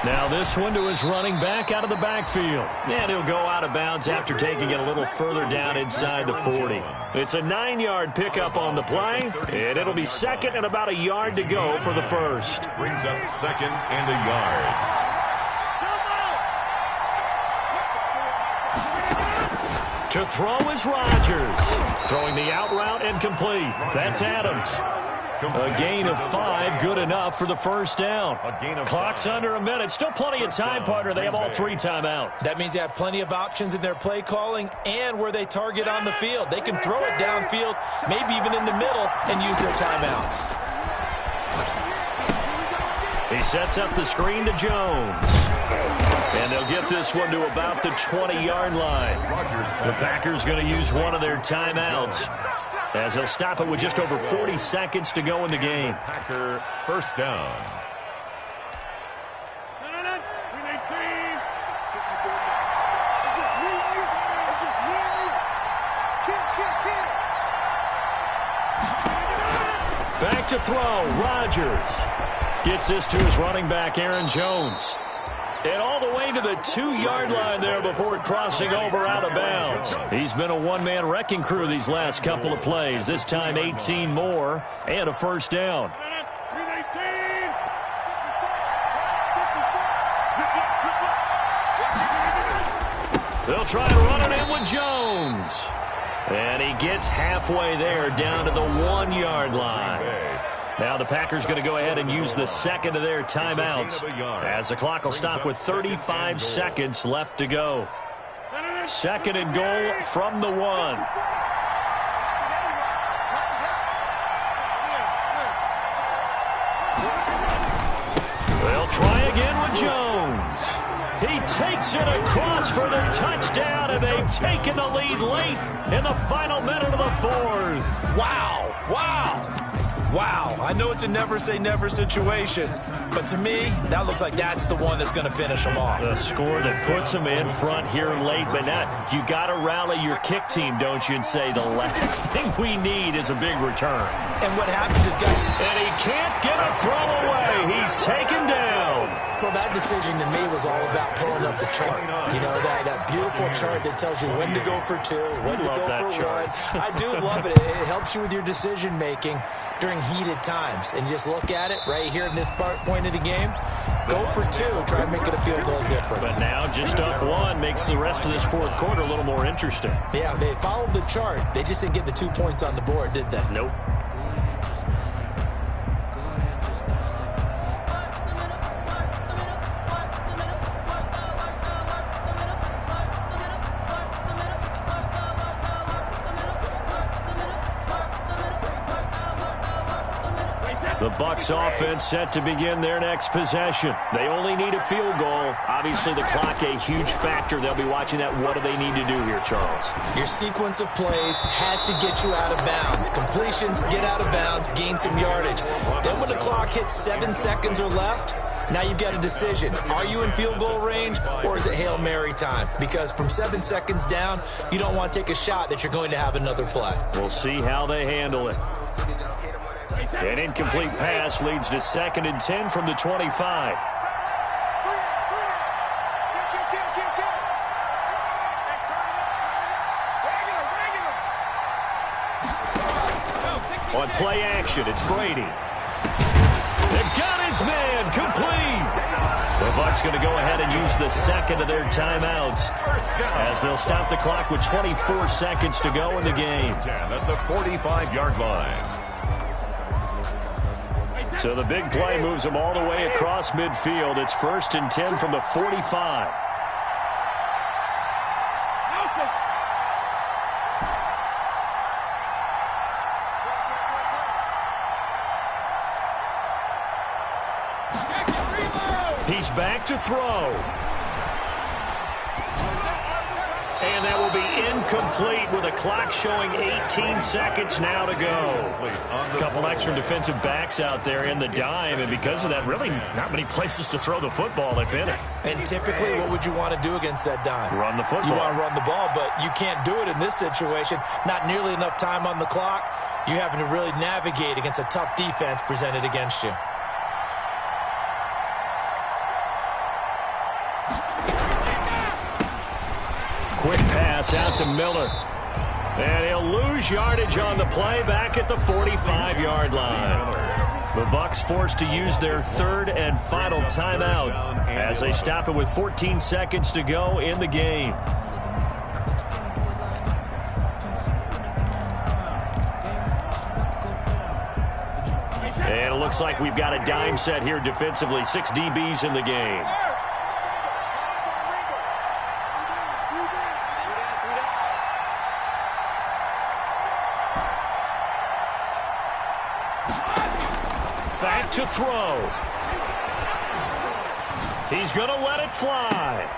Now this one to his running back out of the backfield. And he'll go out of bounds after taking it a little further down inside the 40. It's a 9-yard pickup on the play, and it'll be second and about a yard to go for the first. Brings up second and a yard. To throw is Rodgers. Throwing the out route and complete. That's Adams. A gain of 5, good enough for the first down. Clock's under a minute. Still plenty of time, partner. They have all 3 timeout. That means they have plenty of options in their play calling and where they target on the field. They can throw it downfield, maybe even in the middle, and use their timeouts. He sets up the screen to Jones. And they'll get this one to about the 20-yard line. The Packers going to use one of their timeouts, as they'll stop it with just over 40 seconds to go in the game. Packer first down. Back to throw. Rodgers gets this to his running back, Aaron Jones. And all the way to the 2-yard line there before crossing over out of bounds. He's been a one-man wrecking crew these last couple of plays. This time 18 more and a first down. They'll try to run it in with Jones. And he gets halfway there down to the 1-yard line. Now the Packers going to go ahead and use the second of their timeouts, as the clock will stop with 35 seconds left to go. Second and goal from the 1. They'll try again with Jones. He takes it across for the touchdown, and they've taken the lead late in the final minute of the 4th. Wow, wow. Wow, I know it's a never-say-never situation, but to me, that looks like that's the one that's going to finish them off. The score that puts them in front here late, but now you got to rally your kick team, don't you, and say the last thing we need is a big return. And what happens is, and he can't get a throw away. He's taken down. Well, that decision to me was all about pulling up the chart. You know, that beautiful chart that tells you when to go for 2, when to go for 1. I do love it. It helps you with your decision-making during heated times. And just look at it right here in this point of the game. Go for 2. Try and make it a field goal difference. But now just up 1 makes the rest of this 4th quarter a little more interesting. Yeah, they followed the chart. They just didn't get the 2 points on the board, did they? Nope. The Bucs offense set to begin their next possession. They only need a field goal. Obviously, the clock a huge factor. They'll be watching that. What do they need to do here, Charles? Your sequence of plays has to get you out of bounds. Completions, get out of bounds, gain some yardage. Then when the clock hits 7 seconds or left, now you've got a decision. Are you in field goal range, or is it Hail Mary time? Because from 7 seconds down, you don't want to take a shot that you're going to have another play. We'll see how they handle it. An incomplete pass leads to 2nd and 10 from the 25. On play action, it's Brady. They've got his man, complete. The Bucs going to go ahead and use the second of their timeouts, as they'll stop the clock with 24 seconds to go in the game. At the 45-yard line. So the big play moves them all the way across midfield. It's 1st and 10 from the 45. He's back to throw. And that will be incomplete with a clock showing 18 seconds now to go. A couple extra defensive backs out there in the dime, and because of that, really not many places to throw the football, if any. And typically, what would you want to do against that dime? Run the football. You want to run the ball, but you can't do it in this situation. Not nearly enough time on the clock. You're having to really navigate against a tough defense presented against you. Quick pass out to Miller. And he'll lose yardage on the play back at the 45-yard line. The Bucs forced to use their third and final timeout as they stop it with 14 seconds to go in the game. And it looks like we've got a dime set here defensively. 6 DBs in the game. Back to throw. He's going to let it fly.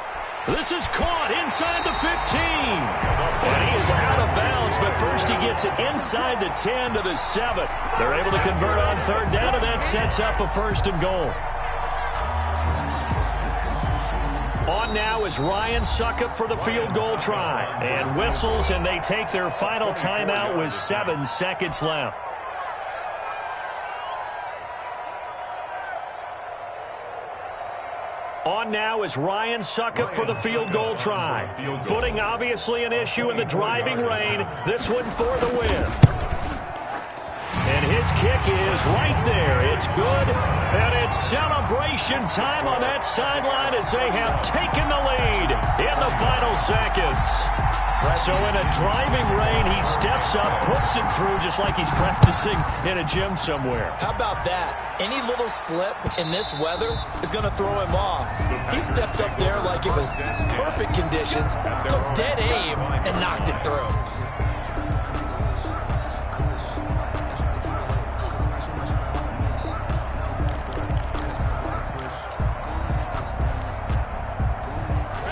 This is caught inside the 15. And he is out of bounds, but first he gets it inside the 10 to the 7. They're able to convert on third down, and that sets up a 1st and goal. On now is Ryan Suckup for the field goal try. And whistles, and they take their final timeout with 7 seconds left. On now is Ryan Suckup for the field goal try. Footing obviously an issue in the driving rain. This one for the win. And his kick is right there. It's good. And it's celebration time on that sideline as they have taken the lead in the final seconds. So in a driving rain, he steps up, puts it through just like he's practicing in a gym somewhere. How about that? Any little slip in this weather is going to throw him off. He stepped up there like it was perfect conditions, took dead aim, and knocked it through.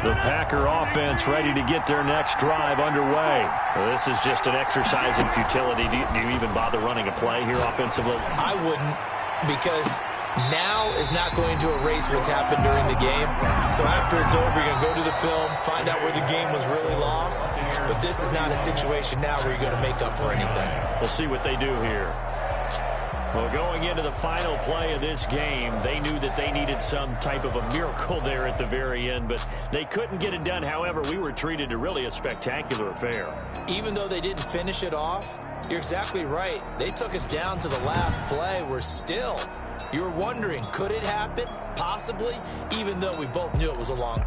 The Packer offense ready to get their next drive underway. Well, this is just an exercise in futility. Do you even bother running a play here offensively? I wouldn't, because now is not going to erase what's happened during the game. So after it's over, you're going to go to the film, find out where the game was really lost. But this is not a situation now where you're going to make up for anything. We'll see what they do here. Well, going into the final play of this game, they knew that they needed some type of a miracle there at the very end, but they couldn't get it done. However, we were treated to really a spectacular affair. Even though they didn't finish it off, you're exactly right. They took us down to the last play. We're still, you're wondering, could it happen? Possibly, even though we both knew it was a long.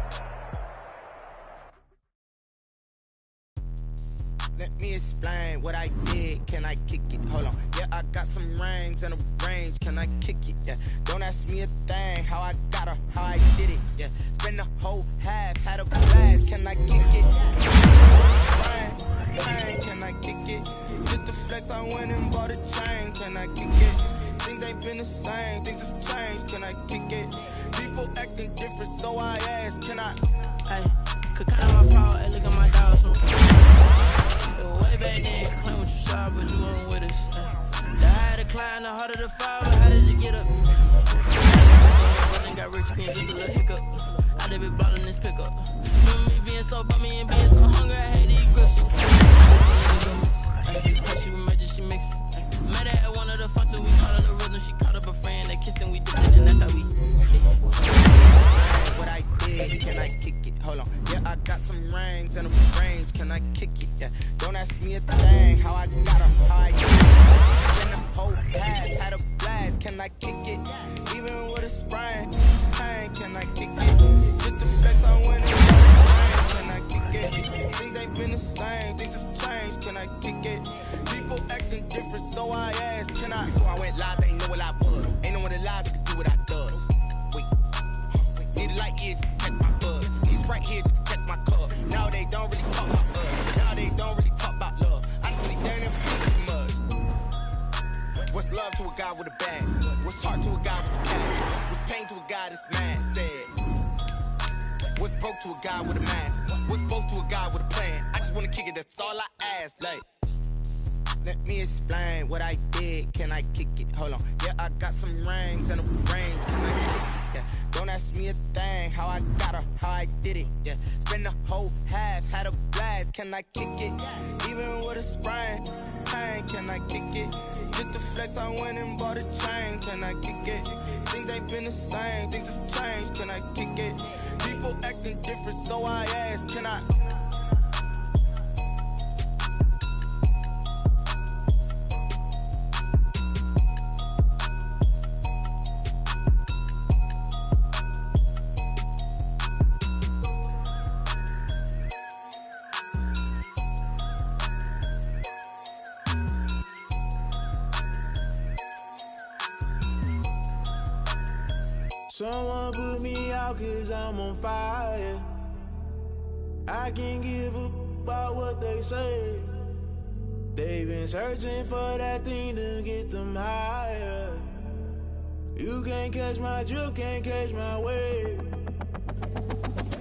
Let me explain what I did. Can I kick it? Hold on. Yeah, I got some rings and a range. Can I kick it? Yeah. Don't ask me a thing. How I got her, how I did it. Yeah. Spend the whole half, had a blast. Can I kick it? Can I kick it? Just the flex, I went and bought a chain. Can I kick it? Things ain't been the same. Things have changed. Can I kick it? People acting different, so I ask. Can I? Hey, could count on my power. Hey, look at my dogs. Way back then, you claim what you saw, but you weren't with us. The higher the climb, the harder the fall, but how did you get up? Then got rich again, just a little hiccup. I did be ballin' this pickup. Remember me being so bummy and being so hungry, I hate these gristles. She with magic, she mixed. Met her at one of the functions, we caught her the rhythm. She caught up a friend, they kissed and we dipped it, and that's how we. What I did, can I kick it? Hold on. Yeah, I got some rings and a range. Can I kick it? Yeah. Don't ask me a thing. How I got her, how I did it. Spend the whole half, had a blast. Can I kick it? Even with a sprain, hey, can I kick it? Just the flex, I went and can I kick it? Things ain't been the same. Things have changed. Can I kick it? People acting different, so I asked. Can I? Before I went live, they ain't know what I was. Ain't no one alive that could do what I does. Wait. Need a light here just to catch my buzz. He's right here just to catch my cup. Now they don't really talk about us. Now they don't really talk about love. I just really damn never seen too much. What's love to a guy with a bag? What's heart to a guy with a cash? What's pain to a guy that's mad? Said. What's broke to a guy with a mask? What's both to a guy with a plan? I just wanna kick it, that's all I ask. Like, let me explain what I did. Can I kick it? Hold on. Yeah, I got some rings and a range. Can I kick it? Yeah. Don't ask me a thing. How I got her, how I did it. Yeah. Spend the whole half, had a blast. Can I kick it? Even with a sprain, hey, can I kick it? Just the flex, I went and bought a chain. Can I kick it? Things ain't been the same. Things have changed. Can I kick it? People acting different, so I ask. Can I? Someone put me out 'cause I'm on fire. I can't give a about what they say. They've been searching for that thing to get them higher. You can't catch my drift, can't catch my wave.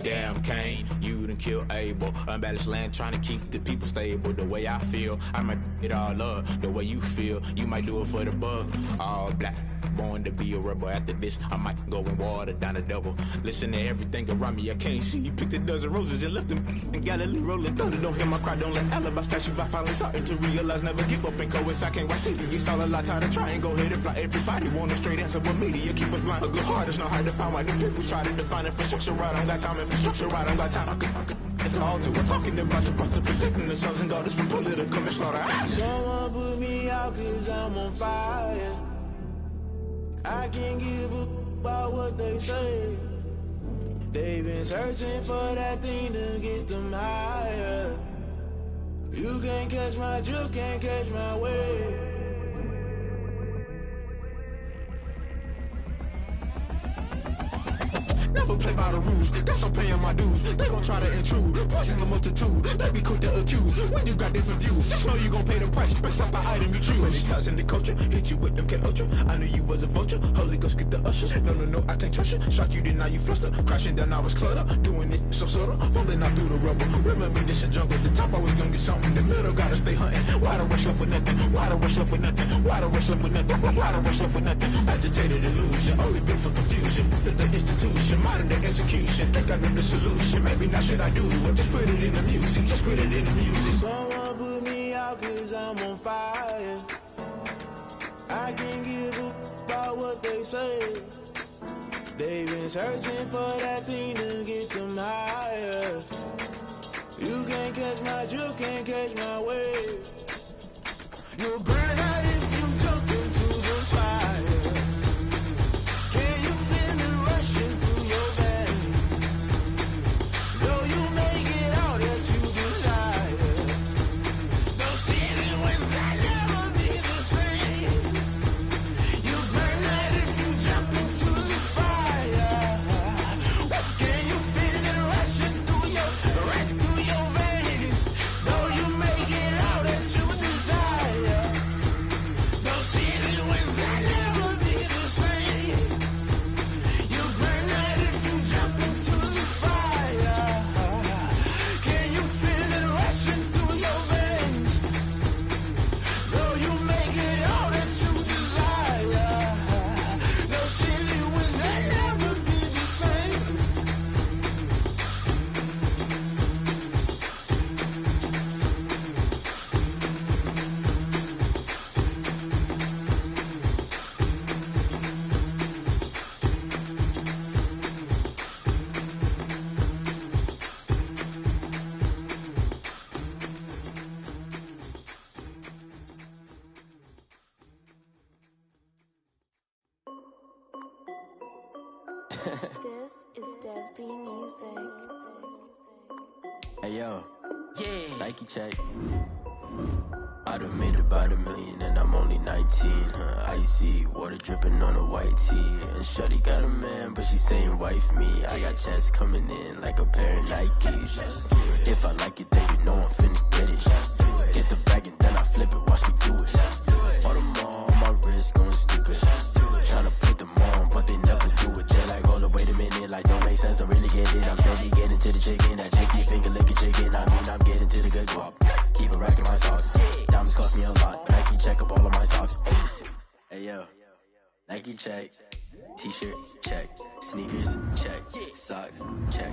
Damn, Kane, you done killed Abel. Unbalanced land, trying to keep the people stable. The way I feel, I might it all up. The way you feel, you might do it for the bug. All black, born to be a rebel. After this, I might go and water down the devil. Listen to everything around me, I can't see. You picked a dozen roses and left them in Galilee rolling thunder. Don't hear my cry, don't let alibis pass you by. Finally starting to realize, never give up and coincide. Can't watch TV, it's all a lot. Tired of trying, go ahead and fly. Everybody want a straight answer, but media keep us blind. A good heart is not hard to find. Why the people try to define infrastructure right? I don't got time, infrastructure right, I don't got time. I could it's all to. We're talking about you, about to protecting the sons and daughters from political and slaughter. Someone put me out 'cause I'm on fire. I can't give a about what they say. They've been searching for that thing to get them higher. You can't catch my drift, can't catch my wave. Never play by the rules, guess I'm paying my dues. They gon' try to intrude, poison the multitude. They be quick to accuse, when you got different views. Just know you gon' pay the price, based off the item you choose. Many times in the culture, hit you with them K Ultra. I knew you was a vulture, Holy Ghost get the ushers. No, I can't trust you. Shock you, then now you fluster. Crashing down, I was cluttered. Doing this so subtle, falling out through the rubble. Remember this in jungle, the top I was gonna get something. The middle gotta stay hunting. Why the rush left for nothing? Why the rush left for nothing? Why the rush left for nothing? Why the rush left for nothing? Agitated illusion, only built for confusion. The institution, modern day execution. Think I know the solution. Maybe now should I do it? Just put it in the music. Just put it in the music. Someone put me out 'cause I'm on fire. I can't give a about what they say. They've been searching for that thing to get them higher. You can't catch my drift, can't catch my wave. You'll burn out if you jump into the fire. Can you feel it rushing through your veins? Though you make it all that you desire. No city was that never be the same. You burn out if you jump into the fire. Can you feel it rushing through your veins? Though you make it all that you desire. No city was that never be the same. You burn out if you jump into the fire. Can you feel it rushing through your veins? Though you make it all that you desire. No city was that never be the same. This is Dev B Music. Hey yo, yeah, Nike check. I done made about $1 million and I'm only 19. Icy water dripping on a white tee. And shorty got a man, but she saying wife me. I got checks coming in like a pair of Nikes. If I like it, then you know I'm finna get it. Get the bag and then I flip it, watch me do it. All the more on my wrist going stupid. Tryna put them on, but they never do it. They're like, hold up, wait a minute, like don't make sense, don't really get it. I'm steady getting to the chicken, that chicky finger licking chicken. I mean, I'm getting to the good guap. Keep a rack in my sauce. Diamonds cost me a lot. Nike check up all of my socks. Hey yo, Nike check. T-shirt check. Sneakers check. Socks check.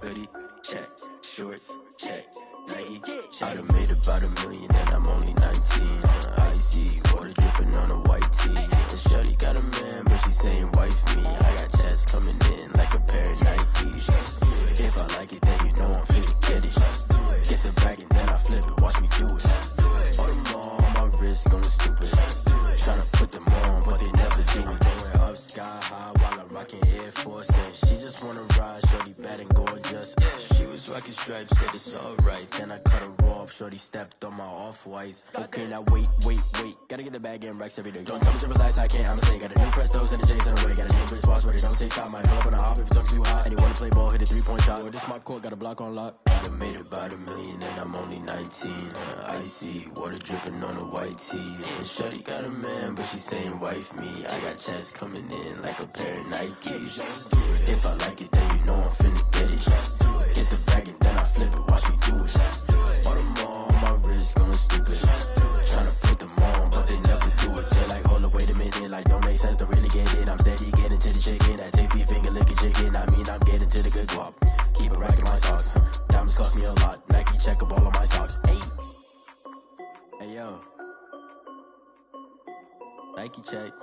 Hoodie check. Shorts check. Nike check. I done made about $1 million and I'm only 19. Icy water dripping on a white tee. And shorty got a man, but she saying wife me. I got checks coming in like a pair of Nikes. If I like it, then you know I'm finna get it. Get the bag and then I flip it, watch me do it. All the more on my wrist going stupid. Tryna put them on, but they never do it. Going up sky high while I'm rocking Air Force. And she just wanna ride, shorty bad and gorgeous. She was rocking stripes, said it's alright. Then I cut her off, shorty stepped on my off-whites. Okay, now wait. Gotta get the bag in racks every day. Don't tell me to relax, I can't, I'ma say. Got a new Prestos and the J's in the way. Got a new wristwatch where they don't take time. I pull up on the hop if it's talking too hot. And you wanna play ball, hit a 3-point shot. Well, this my court, got a block on lock. I done made about $1 million and I'm only 19. Icy, water dripping on a white tee. And shorty got a man, but she saying wife me. I got checks coming in like a pair of Nikes. If I like it, then you know I'm finna get it. Hit the bag and then I flip it, watch me do it. All them on my wrist going stupid. Tryna put them on, but they never do it. They're like, hold up, wait a minute, like don't make sense, don't really get it. I'm steady getting to the chicken, that tasty finger licking chicken. I mean, I'm getting to the good guap. Keep it racking my socks. Diamonds cost me a lot. Nike check up all of my stocks. Hey yo, Nike check.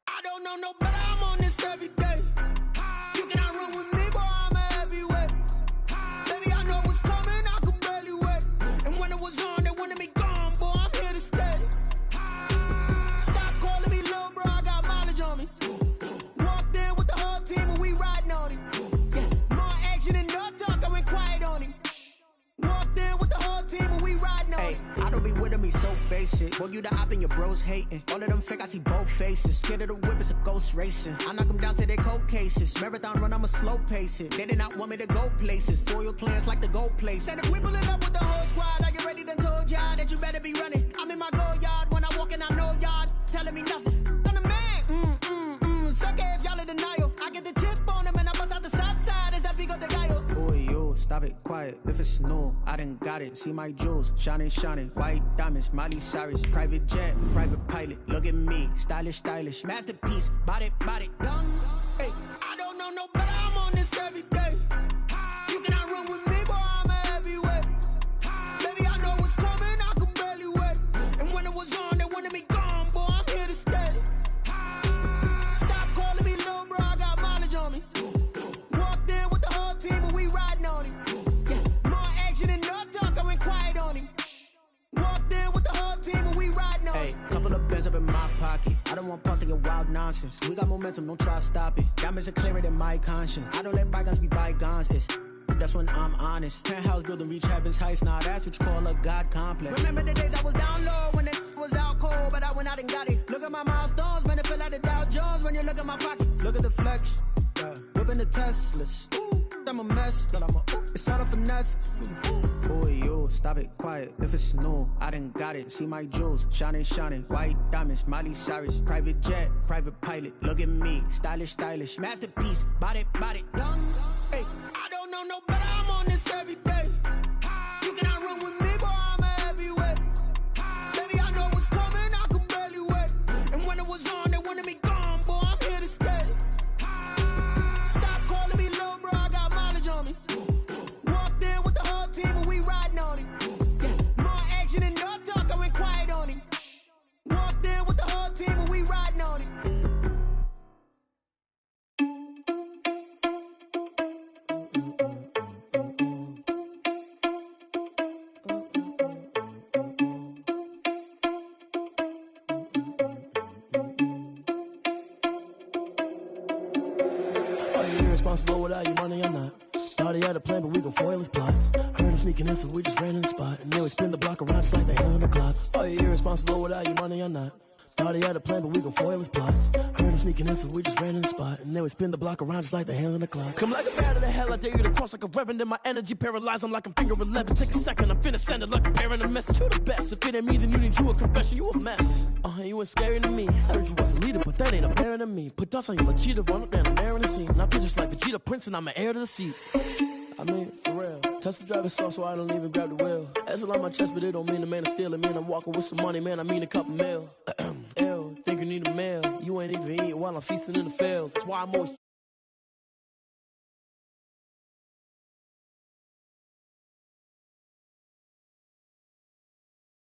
I don't know no better, I'm on this every day. You cannot run with me, boy, I'm a heavyweight. Baby, I know what's coming, I could barely wait. And when it was on, they wanted me gone, boy, I'm here to stay. Stop calling me little bro, I got mileage on me. Walked in with the whole team and we riding on him. Yeah, more action and no talk, I went quiet on him. Walked in with the whole team and we riding on him. I don't be with him, he's so basic. Boy, you the op and your bros hating. All of them fake, I see both faces. Scared of the whip, it's a ghost racing. I knock them down to their cold cases. Marathon run, I'ma slow pace it. They did not want me to go places. Foil plans like the gold place. And if we pulling up with the whole squad, are you ready? Done told y'all that you better be running. I'm in my go yard when I walk in, I know y'all telling me nothing. I'm the man, suck it if y'all in denial. I get the chip on them and I bust out the south side. Is that big of the guy? Boy, yo, stop it, quiet. If it's new, I done got it. See my jewels, shining, white diamonds, Miley Cyrus, private jet, private pilot. Look at me, stylish, masterpiece, body, young. Hey, I don't know no better, I'm on this every day. You cannot run with me, boy, I'm a heavyweight. Baby, I know what's coming, I could barely wait. And when it was on, they wanted me gone, boy, I'm here to stay. Stop calling me little bro, I got mileage on me. Walked in with the whole team and we riding on him. Yeah, more action and no talk, I went quiet on him. Walked in with the whole team and we riding on him. Hey, couple of bands up in my pocket. I don't want pause to get wild nonsense. We got momentum, don't try to stop it. Diamonds are clearer than my conscience. I don't let bygones be bygones. That's when I'm honest. Penthouse building, reach heaven's heights. Nah, that's what you call a God complex. Remember the days I was down low when it was out cold, but I went out and got it. Look at my milestones, man, it feel like the Dow Jones when you look at my pocket. Look at the flex, yeah. Whipping the Teslas. I'm a mess, but it's all a finesse. Boy, yo, stop it, quiet. If it's new, I done got it. See my jewels, shining, white diamonds, Miley Cyrus, private jet, private pilot. Look at me, stylish, masterpiece, body, young. Hey, I don't know no better, I'm on this every day. You cannot run with me, boy, I'm a heavyweight. Baby, I know what's coming, I could barely wait. And when it was on, they wanted me gone, boy, I'm here to stay. Stop calling me little bro, I got mileage on me. Walked in with the whole team and we riding on him. Yeah, more action and no talk, I went quiet on him. Walked in with the whole team and we riding on him. Responsible without your money or not. Thought he had a plan, but we gon' foil his plot. Heard him sneaking in, so we just ran in the spot. And then we spin the block around just like the hand on the clock. Are you irresponsible without your money or not? Thought he had a plan, but we gon' foil his plot. Heard him sneaking in, so we just ran in the spot. And then we spin the block around just like the hands on the clock. Come like a bat of the hell, I dare you to cross like a reverend. In my energy paralyzed, I'm like I'm finger 11. Take a second, I'm finna send it like a bearing a message. You the best, if it ain't me, then you need you a confession. You a mess, you ain't scary to me. Heard you was a leader, but that ain't apparent to me. Put dust on you like cheetah, run up down the air in the scene. And I feel just like Vegeta Prince, and I'm an heir to the seat. I mean, for real. Touch the driver's soft, so I don't even grab the wheel. S on my chest, but it don't mean the man is stealing. Man, I'm walking with some money, man, I mean a couple mil. Ew, think you need a meal. You ain't even eating while I'm feasting in the field. That's why I'm always